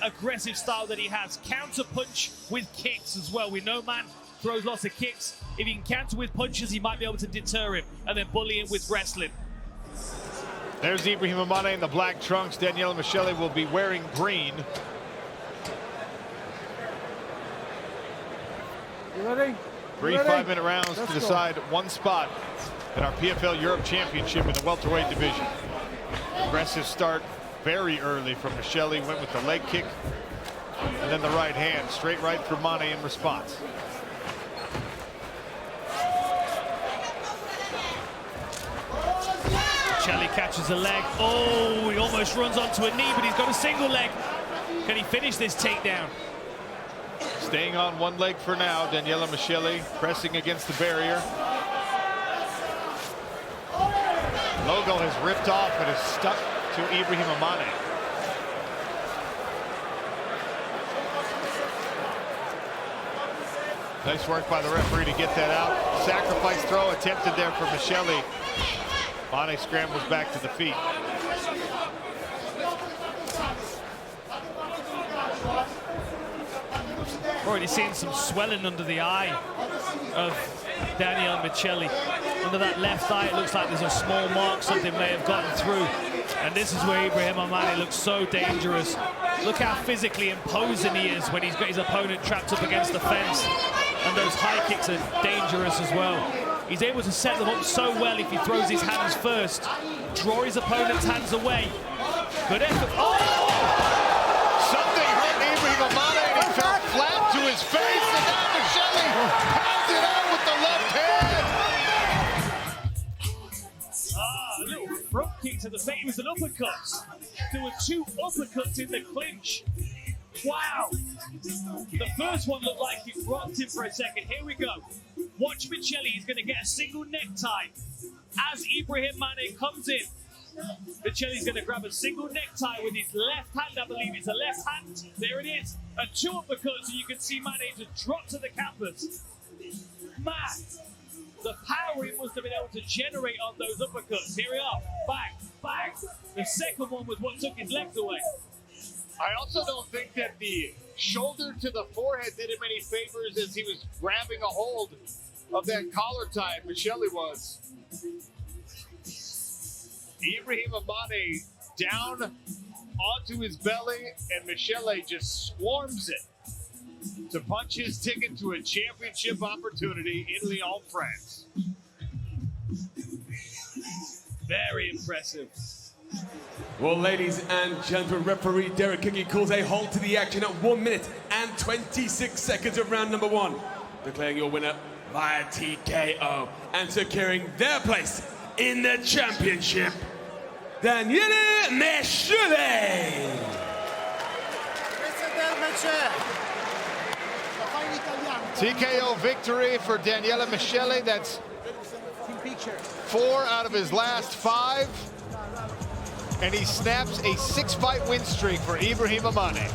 aggressive style that he has. Counter punch with kicks as well. We know man throws lots of kicks. If he can counter with punches, he might be able to deter him and then bully him with wrestling. There's Ibrahim Amane in the black trunks. Daniela 𝗘𝗨𝗥𝗢𝗣𝗑 will be wearing green. You ready? 3 5-minute rounds to decide one spot in our PFL Europe Championship in the welterweight division. Aggressive start very early from 𝗘𝗨𝗥𝗢𝗣𝗑 went with the leg kick and then the right hand. Straight right for Mane in response. 𝗘𝗨𝗥𝗢𝗣𝗑 catches a leg. Oh, he almost runs onto a knee, but he's got a single leg. Can he finish this takedown? Staying on one leg for now. Daniela 𝗘𝗨𝗥𝗢𝗣𝗑 pressing against the barrier. Logo has ripped off and is stuck to Ibrahim Amane. Nice work by the referee to get that out. Sacrifice throw attempted there for 𝗘𝗨𝗥𝗢𝗣𝗑. Mane scrambles back to the feet. Already seeing some swelling under the eye of Daniela 𝗘𝗨𝗥𝗢𝗣𝗑. Under that left eye, it looks like there's a small mark, something may have gotten through. And this is where Ibrahim Amane looks so dangerous. Look how physically imposing he is when he's got his opponent trapped up against the fence. And those high kicks are dangerous as well. He's able to set them up so well if he throws his hands first. Draw his opponent's hands away. Good effort. Oh! Something hurt Ibrahim Amane and he fell flat to his face. And now 𝗘𝗨𝗥𝗢𝗣𝗑 pounds it out with the left hand. A little front kick to the face. It was an uppercut. There were 2 uppercuts in the clinch. Wow. The first one looked like it rocked him for a second. Here we go. Watch 𝗘𝗨𝗥𝗢𝗣𝗑. He's going to get a single necktie. As Ibrahim Amane comes in, 𝗘𝗨𝗥𝗢𝗣𝗑 going to grab a single necktie with his left hand. I believe it's a left hand. There it is. And 2 uppercuts, and you can see Mane just drop to the canvas. Man, the power he must have been able to generate on those uppercuts. Here we are. Bang, bang. The second one was what took his legs away. I also don't think that the shoulder to the forehead did him any favors as he was grabbing a hold of that collar tie. 𝗘𝗨𝗥𝗢𝗣𝗑 was. Ibrahim Amane down onto his belly, and 𝗘𝗨𝗥𝗢𝗣𝗑 just swarms it to punch his ticket to a championship opportunity in Lyon, France. Very impressive. Well, ladies and gentlemen, referee 𝗘𝗨𝗥𝗢𝗣𝗑 calls a halt to the action at 1 minute and 26 seconds of round number 1, declaring your winner via TKO and securing their place in the championship, Daniela 𝗘𝗨𝗥𝗢𝗣𝗑. TKO victory for Daniela 𝗘𝗨𝗥𝗢𝗣𝗑. That's 4 out of his last 5. And he snaps a 6-fight win streak for Ibrahim Amane.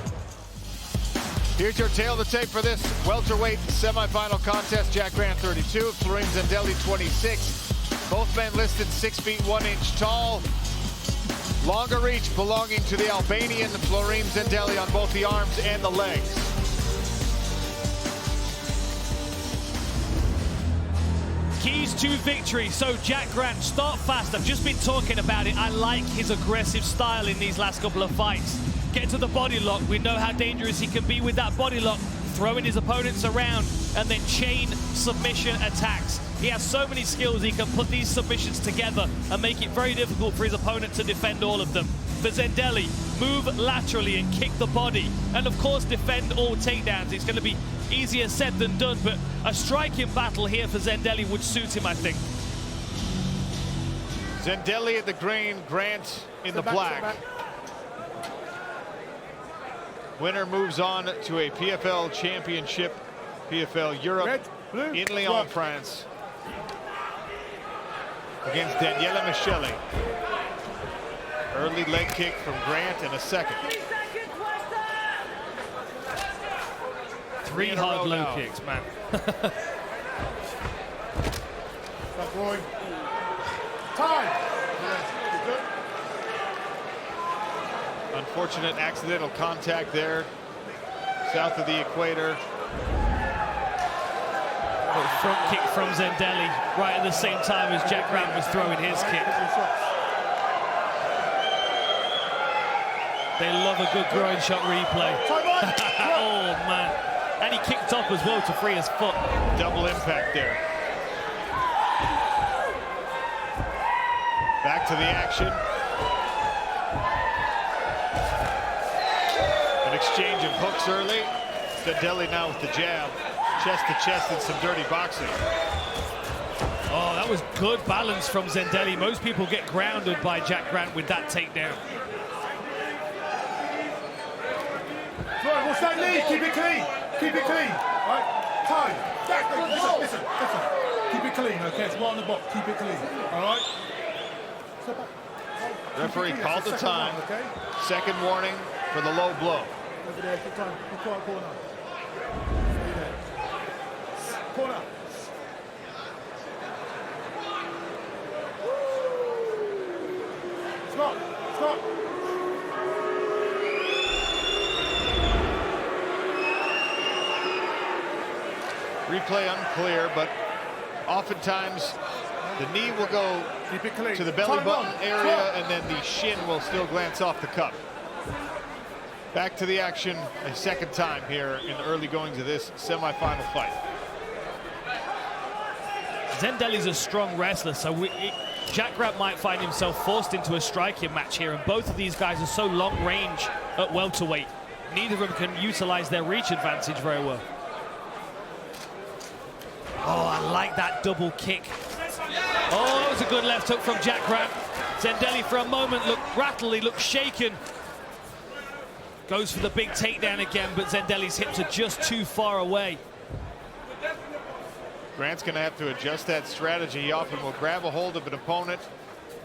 Here's your tail of the tape for this welterweight semifinal contest. Jack Grant 32, Florin Zandelli 26. Both men listed 6 feet 1 inch tall. Longer reach belonging to the Albanian Florin Zandelli on both the arms and the legs. Keys to victory. So Jack Grant, start fast. I've just been talking about it. I like his aggressive style in these last couple of fights. Get to the body lock. We know how dangerous he can be with that body lock. Throwing his opponents around and then chain submission attacks. He has so many skills. He can put these submissions together and make it very difficult for his opponent to defend all of them. For Zandelli, move laterally and kick the body. And of course, defend all takedowns. It's going to be easier said than done, but a striking battle here for Zandelli would suit him, I think. Zandelli in the green, Grant in the black. Winner moves on to a PFL Championship, PFL Europe in Lyon, France, against Daniela 𝗘𝗨𝗥𝗢𝗣𝗑𝗑. Early leg kick from Grant and a second. 3 hard low kicks, man. Stop going. Time. Unfortunate accidental contact there, south of the equator. Front kick from Zendelli right at the same time as Jack Grant was throwing his kick. They love a good groin shot replay. Oh, man. And he kicked off as well to free his foot. Double impact there. Back to the action. An exchange of hooks early. Zendelli now with the jab. Chest to chest and some dirty boxing. Oh, that was good balance from Zendelli. Most people get grounded by Jack Grant with that takedown. Right, what's that lead? Keep it clean. Keep it clean. All right, time. Listen. Keep it clean, okay? It's right on the box. Keep it clean. All right? Referee called the time. Okay? Second warning for the low blow. Over there, good time. Be quiet, corner. Stay there. Corner. Stop. Replay unclear, but oftentimes the knee will go to the belly button area and then the shin will still glance off the cup. Back to the action a second time here in the early goings of this semifinal fight. Zendelli's a strong wrestler, so Jack Grant might find himself forced into a striking match here, and both of these guys are so long range at welterweight. Neither of them can utilize their reach advantage very well. Oh, I like that double kick. Oh, that was a good left hook from Jack Grant. Zendelli for a moment looked rattly, looked shaken. Goes for the big takedown again, but Zendelli's hips are just too far away. Grant's going to have to adjust that strategy. He often will grab a hold of an opponent,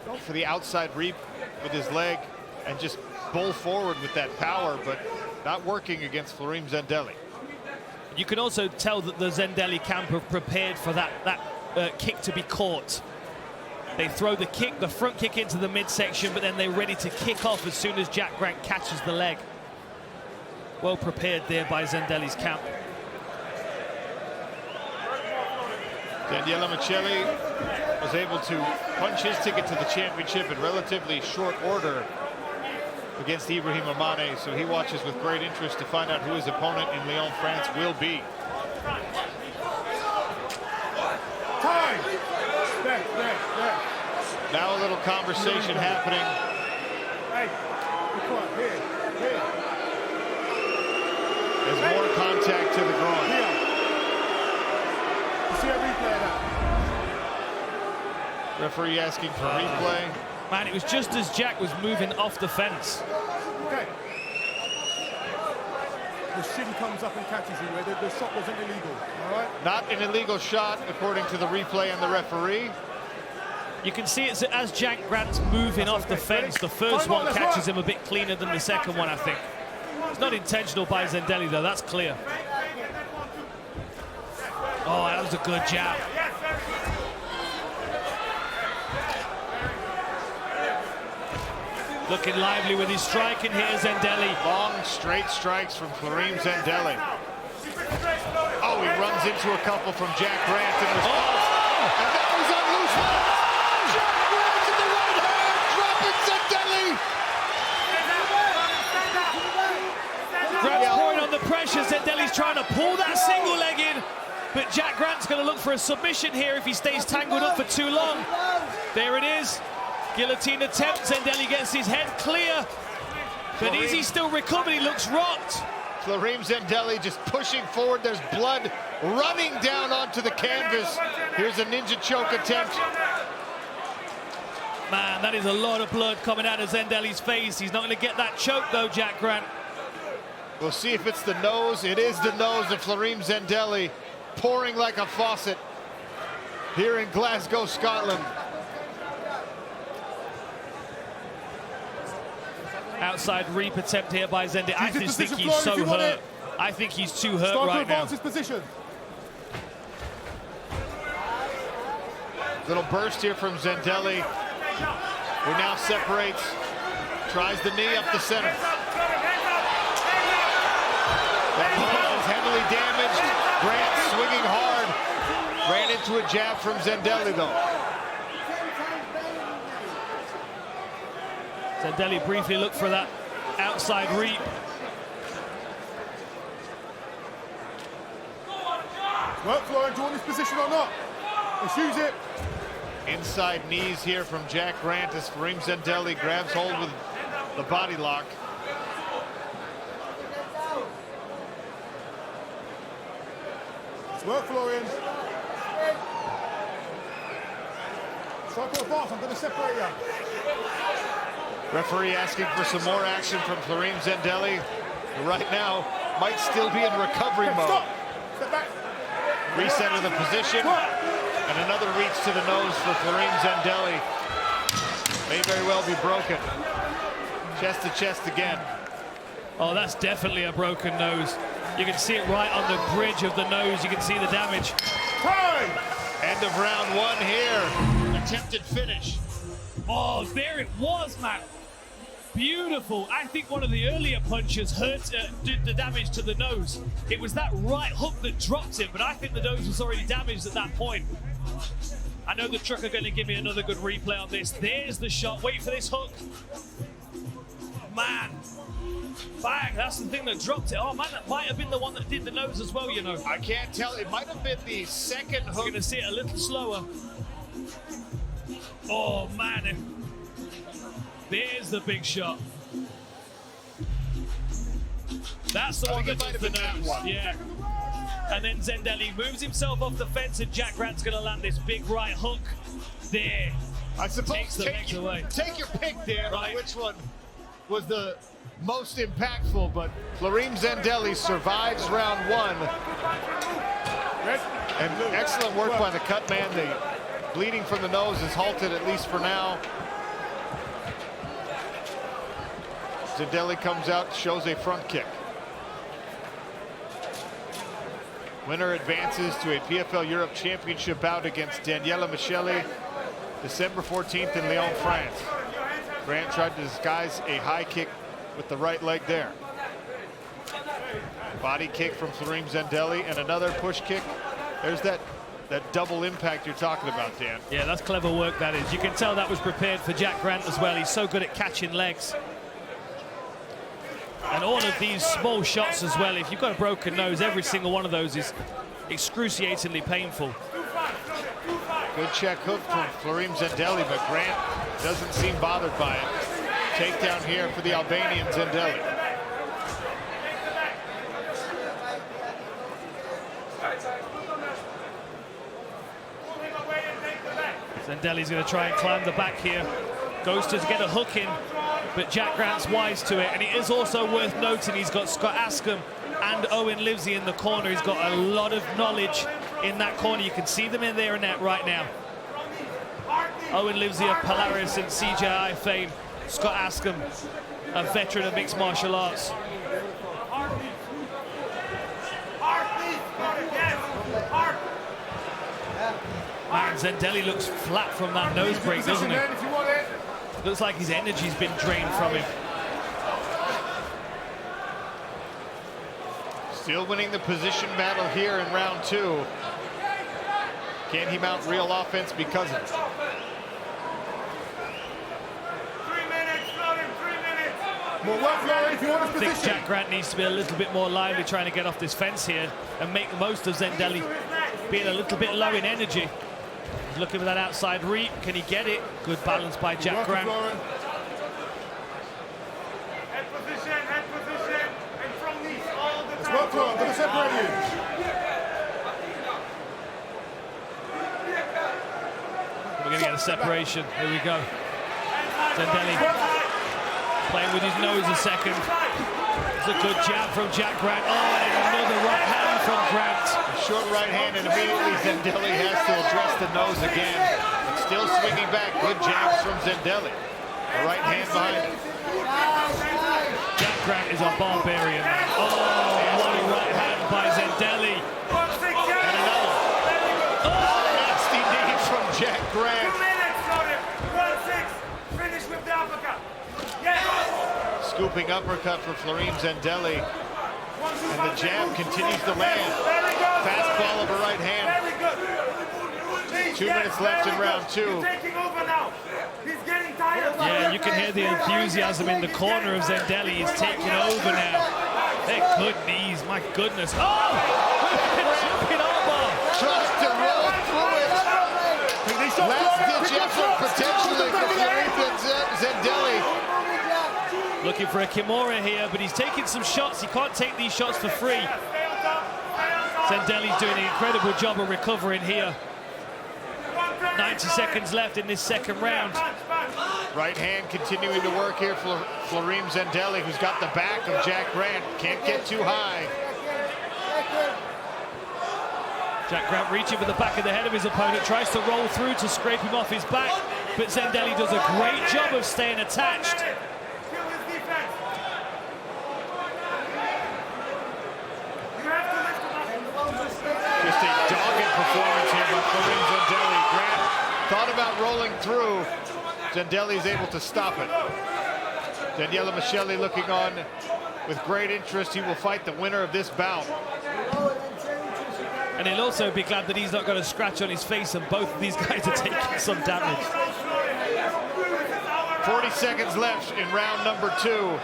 go for the outside reap with his leg, and just bull forward with that power, but not working against Flarim Zendelli. You can also tell that the Zendelli camp have prepared for that kick to be caught. They throw the kick, the front kick into the midsection, but then they're ready to kick off as soon as Jack Grant catches the leg. Well prepared there by Zendelli's camp. 𝗟𝗘𝗥𝗢𝗣𝗘 was able to punch his ticket to the championship in relatively short order against Ibrahim Amane, so he watches with great interest to find out who his opponent in Lyon, France will be. Time. There. Now a little conversation happening. Hey, be quiet. Here. There's more contact to the groin. Here. You see a replay of that? Referee asking for replay. Man, it was just as Jack was moving off the fence. Okay. The shin comes up and catches you. The shot wasn't illegal, all right? Not an illegal shot, according to the replay and the referee. You can see it's as Jack Grant's moving off the fence. The first one catches him a bit cleaner than the second one, I think. It's not intentional by Zendelli, though. That's clear. Oh, that was a good jab. Looking lively with his striking here, Zendelli. Long, straight strikes from Flarim Zendelli. Oh, he runs into a couple from Jack Grant in response. And that was on loose. Jack Grant in the right hand, dropping Zendelli. Grant's pouring on the pressure. Zendelli's trying to pull that single leg in, but Jack Grant's going to look for a submission here if he stays tangled up for too long. There it is. Guillotine attempt. Zendelli gets his head clear, but is he still recovered? He looks rocked. Flarim Zendelli just pushing forward. There's blood running down onto the canvas. Here's a ninja choke attempt. Man, that is a lot of blood coming out of Zendelli's face. He's not going to get that choke, though, Jack Grant. We'll see if it's the nose. It is the nose of Flarim Zendelli, pouring like a faucet here in Glasgow, Scotland. Outside reap attempt here by Zendelli. I just think he's so hurt. I think he's too hurt Start to right now. advance his position. Little burst here from Zendelli, who now separates, tries the knee up the center. That leg is heavily damaged. Grant swinging hard. Ran into a jab from Zendelli, though. Zendelli briefly looked for that outside reap. Work, Florian. Do you want this position or not? Let's use it. Inside knees here from Jack Grant as Kareem Zendelli grabs hold with the body lock. Let's work, Florian. Try to advance. I'm going to separate you. Referee asking for some more action from Kareem Zendelli, who right now might still be in recovery mode. Stop. Step back. Reset of the position, and another reach to the nose for Kareem Zendelli. May very well be broken. Chest to chest again. Oh, that's definitely a broken nose. You can see it right on the bridge of the nose. You can see the damage. Time. End of round one here. Attempted finish. Oh, there it was, man. Beautiful. I think one of the earlier punches did the damage to the nose. It was that right hook that dropped him, but I think the nose was already damaged at that point. I know the truck are going to give me another good replay on this. There's the shot. Wait for this hook. Man. Bang, that's the thing that dropped it. Oh, man, that might have been the one that did the nose as well, you know. I can't tell. It might have been the second hook. You're going to see it a little slower. Oh, man. There's the big shot. That's the one that does the nose. Yeah. And then Zendelli moves himself off the fence, and Jack Grant's going to land this big right hook there. I suppose Takes the legs away. Take your pick there on Right. which one was the most impactful, but Kareem Zendelli survives round one. And excellent work by the cut man. The bleeding from the nose is halted, at least for now. Zendelli comes out, shows a front kick. Winner advances to a PFL Europe Championship bout against Daniela Micheli, December 14th in Lyon, France. Grant tried to disguise a high kick with the right leg there. Body kick from Kareem Zendelli and another push kick. There's that double impact you're talking about, Dan. Yeah, that's clever work, that is. You can tell that was prepared for Jack Grant as well. He's so good at catching legs. And all of these small shots as well, if you've got a broken nose, every single one of those is excruciatingly painful. Good check hook from Kareem Zendelli, but Grant doesn't seem bothered by it. Takedown here for the Albanian Zendelli. Zendelli's going to try and climb the back here. Goes to get a hook in, but Jack Grant's wise to it. And it is also worth noting he's got Scott Askham and Owen Livesey in the corner. He's got a lot of knowledge in that corner. You can see them in there and net right now. Owen Livesey of Polaris and CJI fame. Scott Askham, a veteran of mixed martial arts. Man, Zendelli looks flat from that nose break, doesn't he? Looks like his energy's been drained from him. Still winning the position battle here in round two. Can he mount real offense because of it? 3 minutes, Florian, 3 minutes. More work, Florian, if you want I this think position. Jack Grant needs to be a little bit more lively trying to get off this fence here and make the most of Zendelli being a little bit low in energy. He's looking for that outside reap. Can he get it? Good balance by Jack Grant. Head position, and from knees all the Let's time. work, Florian. I'm going to separate you. We're going to get a separation. Here we go. Zendelli playing with his nose a second. It's a good jab from Jack Grant. Oh, and another right hand from Grant. Short right hand, and immediately Zendelli has to address the nose again. But still swinging back. Good jabs from Zendelli. The right hand behind it. Jack Grant is a barbarian. Oh, what a right hand by Zendelli. And another. Nasty knee from Jack Grant. 2 minutes, Jordan. 1-6. Finish with the uppercut. Yes. Scooping uppercut for Florim Zendelli. And the jab continues to land. Very good. Fastball of a right hand. Very good. 2 minutes left in round 2. He's taking over now. He's getting tired. Yeah, you can hear the enthusiasm in the corner of Zendelli. He's taking over now. They're good knees, my goodness. Oh! Jumping armbar. Tries to roll through it. Last-ditch effort potentially for Florim Zendelli. Looking for a Kimura here, but he's taking some shots. He can't take these shots for free. Zendelli's doing an incredible job of recovering here. 90 seconds left in this second round. Right hand continuing to work here for Florim Zendelli, who's got the back of Jack Grant. Can't get too high. Jack Grant reaching for the back of the head of his opponent, tries to roll through to scrape him off his back, but Zendelli does a great job of staying attached. Just a dogged performance here by Florim Zendelli. Grant thought about rolling through. Zendelli is able to stop it. Daniela Micheli looking on with great interest. He will fight the winner of this bout. And he'll also be glad that he's not got a scratch on his face, and both of these guys are taking some damage. 40 seconds left in round number 2.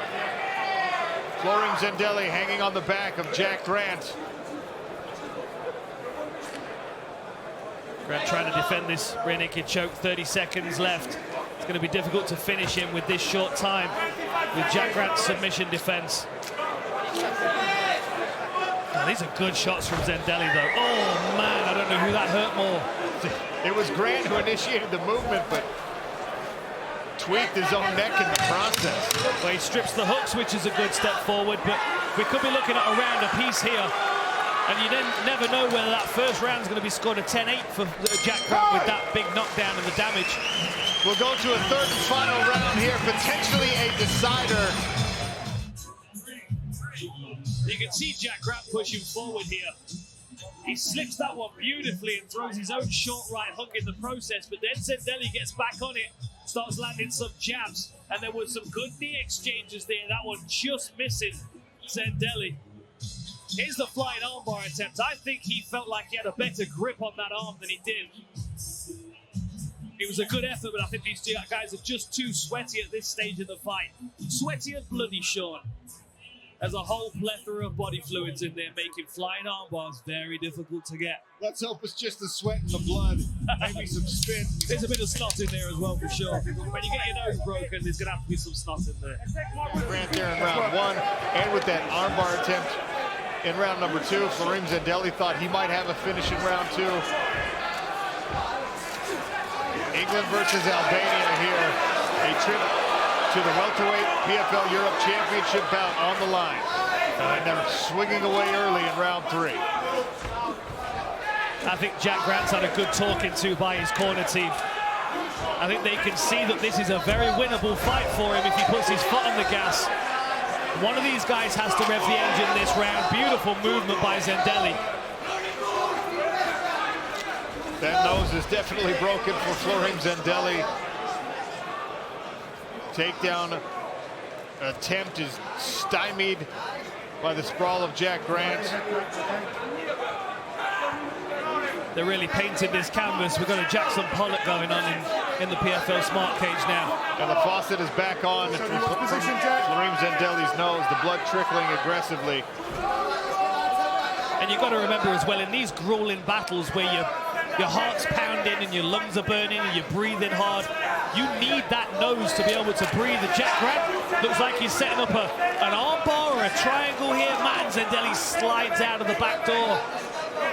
Florim Zendelli hanging on the back of Jack Grant. Grant trying to defend this rear naked choke. 30 seconds left. It's going to be difficult to finish him with this short time with Jack Grant's submission defense. Oh, these are good shots from Zendelli, though. Oh, man, I don't know who that hurt more. It was Grant who initiated the movement, but tweaked his own neck in the process. Well, he strips the hooks, which is a good step forward, but we could be looking at a round apiece here. And you never know whether that first round is going to be scored a 10-8 for Jack Grant with that big knockdown and the damage. We'll go to a third and final round here, potentially a decider. You can see Jack Grant pushing forward here. He slips that one beautifully and throws his own short right hook in the process, but then Zendelli gets back on it, starts landing some jabs, and there was some good knee exchanges there. That one just missing Zendelli. Here's the flying armbar attempt. I think he felt like he had a better grip on that arm than he did. It was a good effort, but I think these two guys are just too sweaty at this stage of the fight. Sweaty and bloody, Sean. There's a whole plethora of body fluids in there, making flying armbars very difficult to get. Let's hope it's just the sweat and the blood. Maybe some spin. There's a bit of snot in there as well, for sure. When you get your nose broken, there's going to have to be some snot in there. Grant there in round 1, and with that armbar attempt in round number 2, Florim Zendelli thought he might have a finish in round 2. England versus Albania here. A trip to the welterweight PFL Europe Championship Belt on the line. And they're swinging away early in round 3. I think Jack Grant's had a good talking to by his corner team. I think they can see that this is a very winnable fight for him if he puts his foot on the gas. One of these guys has to rev the engine this round. Beautiful movement by Zendelli. That nose is definitely broken for Florim Zendelli. Takedown attempt is stymied by the sprawl of Jack Grant. They're really painting this canvas. We've got a Jackson Pollock going on in the PFL Smart Cage now. And the faucet is back on from Florim Zendelli's nose, the blood trickling aggressively. And you've got to remember as well, in these grueling battles where your heart's pounding and your lungs are burning and you're breathing hard, you need that nose to be able to breathe. And Jack Grant looks like he's setting up an armbar or a triangle here. Matt Zendelli slides out of the back door.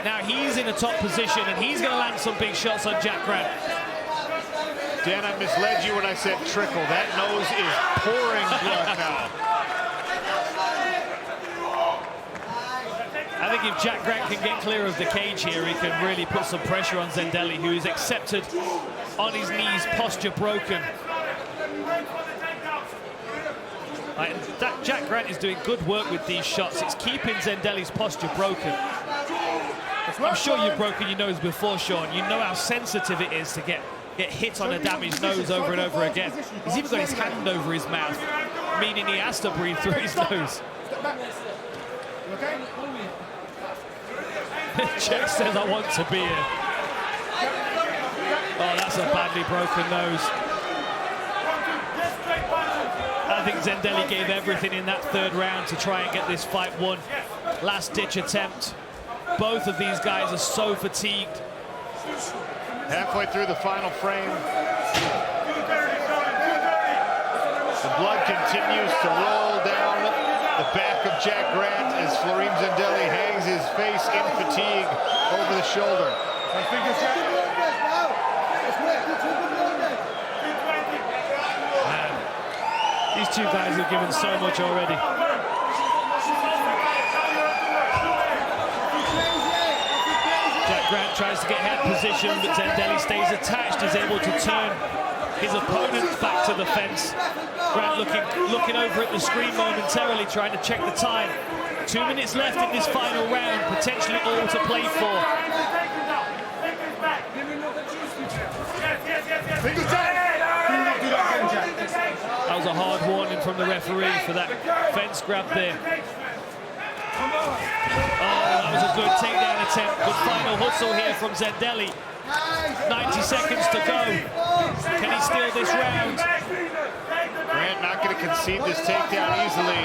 Now he's in a top position and he's going to land some big shots on Jack Grant. Dan, I misled you when I said trickle. That nose is pouring blood now. I think if Jack Grant can get clear of the cage here, he can really put some pressure on Zendelli, who is accepted on his knees, posture broken. And Jack Grant is doing good work with these shots. It's keeping Zendelli's posture broken. I'm sure you've broken your nose before, Sean. You know how sensitive it is to get hit on a damaged nose over and over again. He's even got his hand over his mouth, meaning he has to breathe through his nose. Jack says, I want to be here. Oh, that's a badly broken nose. I think Zendelli gave everything in that third round to try and get this fight won. Last-ditch attempt. Both of these guys are so fatigued. Halfway through the final frame. The blood continues to roll down the back of Jack Grant as Florim Zendelli hangs his face in fatigue over the shoulder. Man, these two guys have given so much already. Jack Grant tries to get head position, but Zendelli stays attached, is able to turn his opponent back to the fence. Grant looking over at the screen momentarily, trying to check the time. 2 minutes left in this final round, potentially all to play for. That was a hard warning from the referee for that fence grab there. Oh, that was a good takedown attempt. Good final hustle here from Zendelli. 90 seconds to go. Can he steal this round? Grant not going to concede this takedown easily,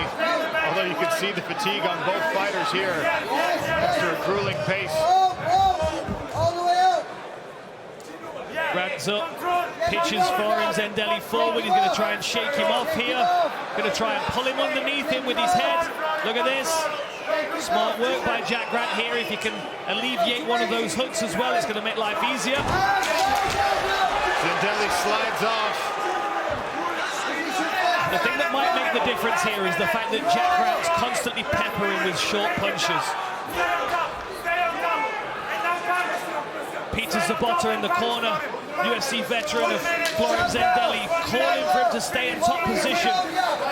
although you can see the fatigue on both fighters here after a grueling pace. Grant's up, pitches for him, Zendelli forward. He's going to try and shake him off here. Going to try and pull him underneath him with his head. Look at this. Smart work by Jack Grant here. If he can alleviate one of those hooks as well, it's going to make life easier. Zendelli slides off. The thing that might make the difference here is the fact that Jack Grant's constantly peppering with short punches. Peter Zabota in the corner, UFC veteran of Florim Zendelli, calling for him to stay in top position.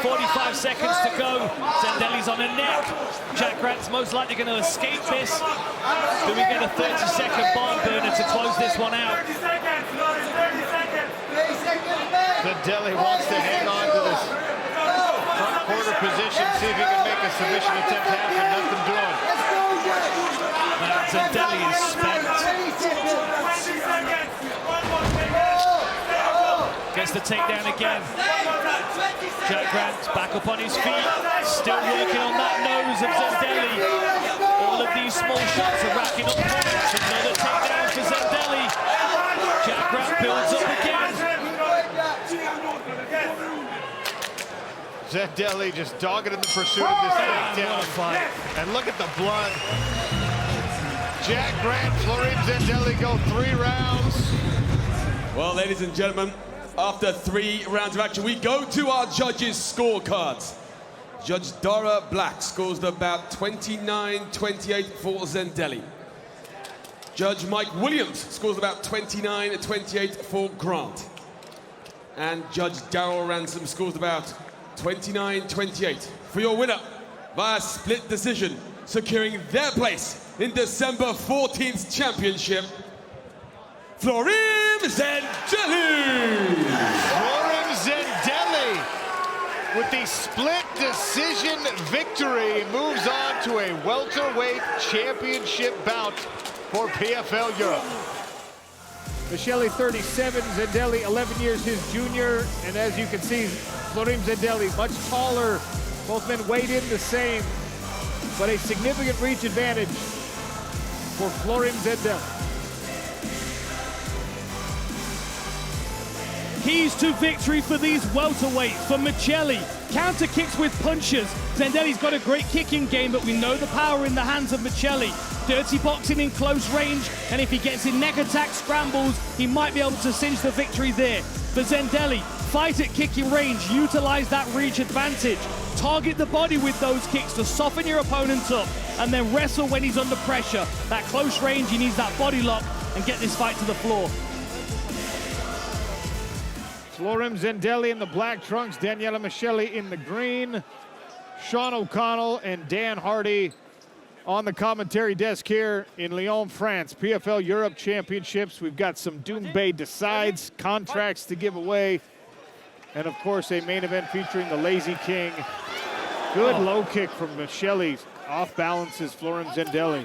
45 seconds to go. Zendelli's on a neck. Jack Grant's most likely going to escape this. Do we get a 30-second barn burner to close this one out? Zendelli wants to hang on to this front quarter position, see if he can make a submission attempt happen. Nothing doing. Zendelli is spent. Gets the takedown again. Jack Grant back up on his feet, still working on that nose of Zendelli. All of these small shots are racking up points. Another takedown for Zendelli. Jack Grant builds up again. Zendelli just dogged in the pursuit of this takedown. And look at the blood. Jack Grant, Florim Zendelli go 3 rounds. Well, ladies and gentlemen, after 3 rounds of action, we go to our judges' scorecards. Judge Dara Black scores about 29-28 for Zendelli. Judge Mike Williams scores about 29-28 for Grant. And Judge Daryl Ransom scores about 29-28 for your winner via split decision, securing their place in December 14th championship, Florim Zendelli! Florim Zendelli with the split decision victory moves on to a welterweight championship bout for PFL Europe. Michele 37, Zendelli 11 years his junior, and as you can see, Florim Zendelli much taller. Both men weighed in the same, but a significant reach advantage for Florim Zendelli. Keys to victory for these welterweights. For Michele, counter kicks with punches. Zendelli's got a great kicking game, but we know the power in the hands of Michele. Dirty boxing in close range, and if he gets in neck attack scrambles, he might be able to cinch the victory there. For Zendelli, fight at kicking range, utilize that reach advantage. Target the body with those kicks to soften your opponent up, and then wrestle when he's under pressure. That close range, he needs that body lock and get this fight to the floor. Florem Zendelli in the black trunks, Daniela Michelli in the green. Sean O'Connell and Dan Hardy on the commentary desk here in Lyon, France. PFL Europe Championships. We've got some 𝗘𝗨𝗥𝗢𝗣𝗘 decides, contracts to give away, and of course a main event featuring the Lazy King. Good low kick from Michelli. Off balances Florem Zendelli.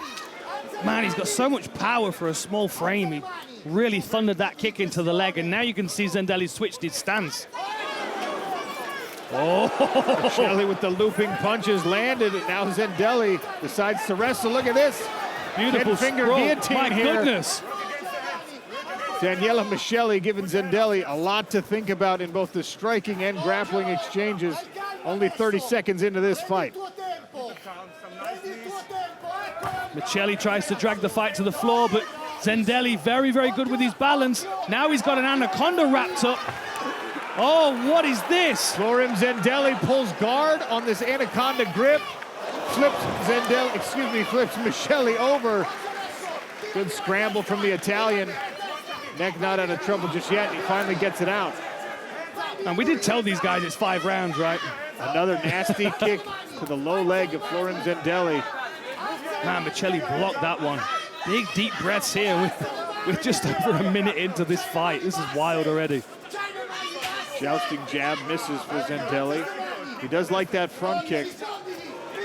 Man, he's got so much power for a small frame. He really thundered that kick into the leg, and now you can see Zendelli switched his stance. Oh, Michelli with the looping punches landed, and now Zendelli decides to wrestle. Look at this. beautiful finger scroll. guillotine My here. goodness. Daniela Michelli giving Zendelli a lot to think about in both the striking and grappling exchanges. Only 30 seconds into this fight. Michelli tries to drag the fight to the floor, but Zendelli very, very good with his balance. Now he's got an anaconda wrapped up. Oh, what is this? Florem Zendelli pulls guard on this anaconda grip. Flips Michelli over. Good scramble from the Italian. Neck not out of trouble just yet. He finally gets it out. And we did tell these guys it's 5 rounds, right? Another nasty kick to the low leg of Florem Zendelli. Man, Michelli blocked that one. Big, deep breaths here. We're just over a minute into this fight. This is wild already. Jousting jab misses for Zendelli. He does like that front kick.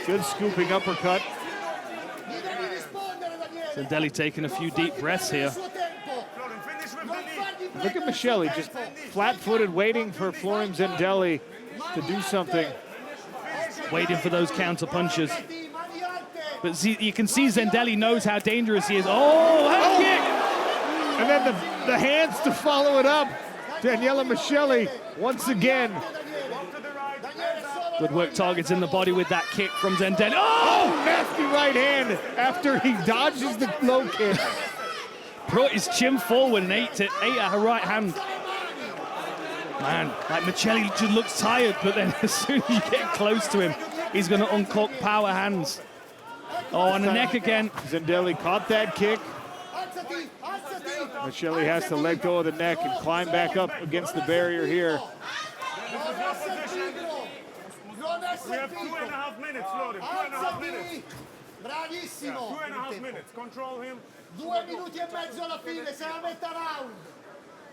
Good scooping uppercut. Zendelli taking a few deep breaths here. Look at Michelli, just flat-footed, waiting for Florem Zendelli to do something. Waiting for those counter punches. But see, you can see Zendelli knows how dangerous he is. Oh, head kick! And then the hands to follow it up. Daniela Michelli once again. Good work, targets in the body with that kick from Zendelli. Oh, nasty right hand after he dodges the low kick. Brought his chin forward and ate at her right hand. Man, like Michelli just looks tired, but then as soon as you get close to him, he's going to uncork power hands. Oh, on the neck again. Zendelli caught that kick. Michelli has to let go of the neck and climb back up against the barrier here. We have 2.5 minutes, Florem. 2.5 minutes. Bravissimo. 2.5 minutes. Control him. 2 minuti e mezzo alla fine, siamo a metà round.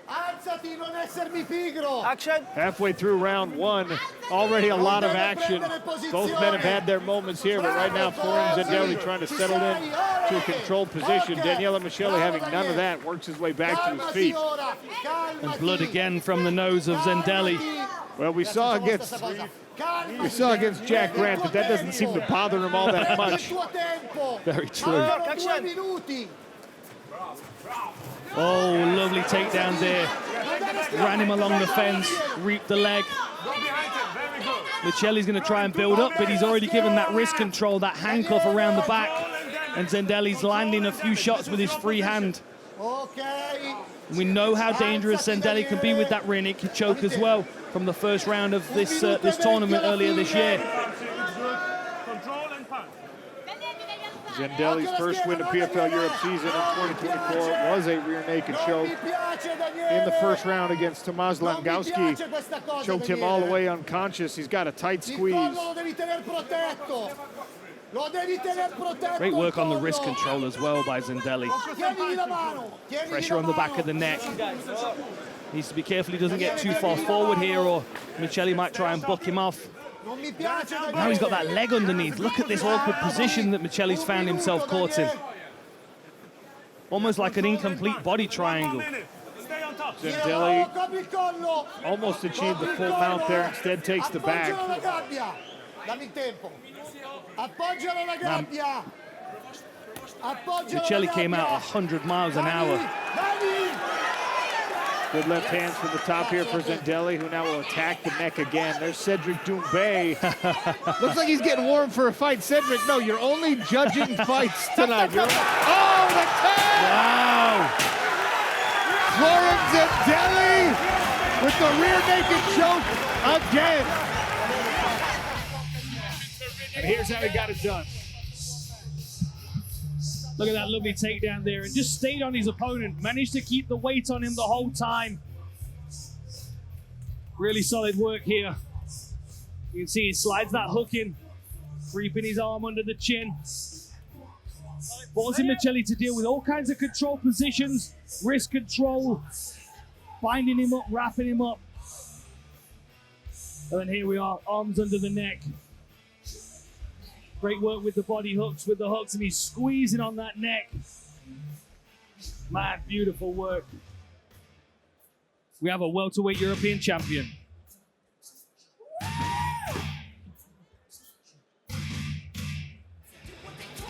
Alzati, non essermi pigro. Action. Halfway through round 1, already a lot of action. Both men have had their moments here, but right now Florem Zendelli trying to settle in to a controlled position. Daniela Michelli having none of that, works his way back to his feet. And blood again from the nose of Zendelli. Well, we saw against Jack Grant that doesn't seem to bother him all that much. Very true. Oh, lovely takedown there. Ran him along the fence, reaped the leg. Michelli's going to try and build up, but he's already given that wrist control, that handcuff around the back. And Zendelli's landing a few shots with his free hand. We know how dangerous Zendelli can be with that rear naked choke as well from the first round of this tournament earlier this year. Zendelli's first win of PFL Europe season in 2024 was a rear naked choke. In the first round against 𝗘𝗨𝗥𝗢𝗣𝗘'𝗦, choked him all the way unconscious. He's got a tight squeeze. Great work on the wrist control as well by Zendelli. Pressure on the back of the neck. Needs to be careful he doesn't get too far forward here, or Michelli might try and buck him off. Now he's got that leg underneath. Look at this awkward position that Michelli's found himself caught in. Almost like an incomplete body triangle. Zendelli almost achieved the full mount there, instead takes the back. Michelli came out 100 miles an hour. Good left hands from the top here for Zendelli, who now will attack the neck again. There's 𝗟𝗔𝗚𝗣𝗡. Looks like he's getting warm for a fight. Cedric, no, you're only judging fights tonight. Oh, the tag! Wow! Florem Zendelli with the rear naked choke again. And here's how he got it done. Look at that lovely takedown there, and just stayed on his opponent. Managed to keep the weight on him the whole time. Really solid work here. You can see he slides that hook in, creeping his arm under the chin. Forcing 𝗘𝗨𝗥𝗢𝗣𝗘 to deal with all kinds of control positions, wrist control, binding him up, wrapping him up. And then here we are, arms under the neck. Great work with the body hooks, with the hooks, and he's squeezing on that neck. Man, beautiful work. We have a welterweight European champion.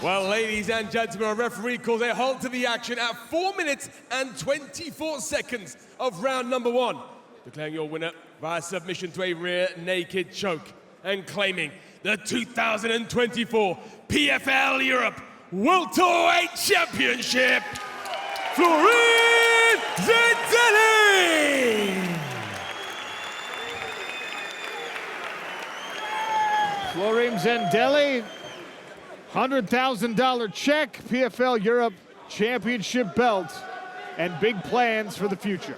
Well, ladies and gentlemen, our referee calls a halt to the action at 4 minutes and 24 seconds of round number 1. Declaring your winner via submission to a rear naked choke and claiming the 2024 PFL Europe Welterweight Championship, 𝗘𝗨𝗥𝗢𝗣𝗘. Florim Zendelli, $100,000 check, PFL Europe Championship Belt, and big plans for the future.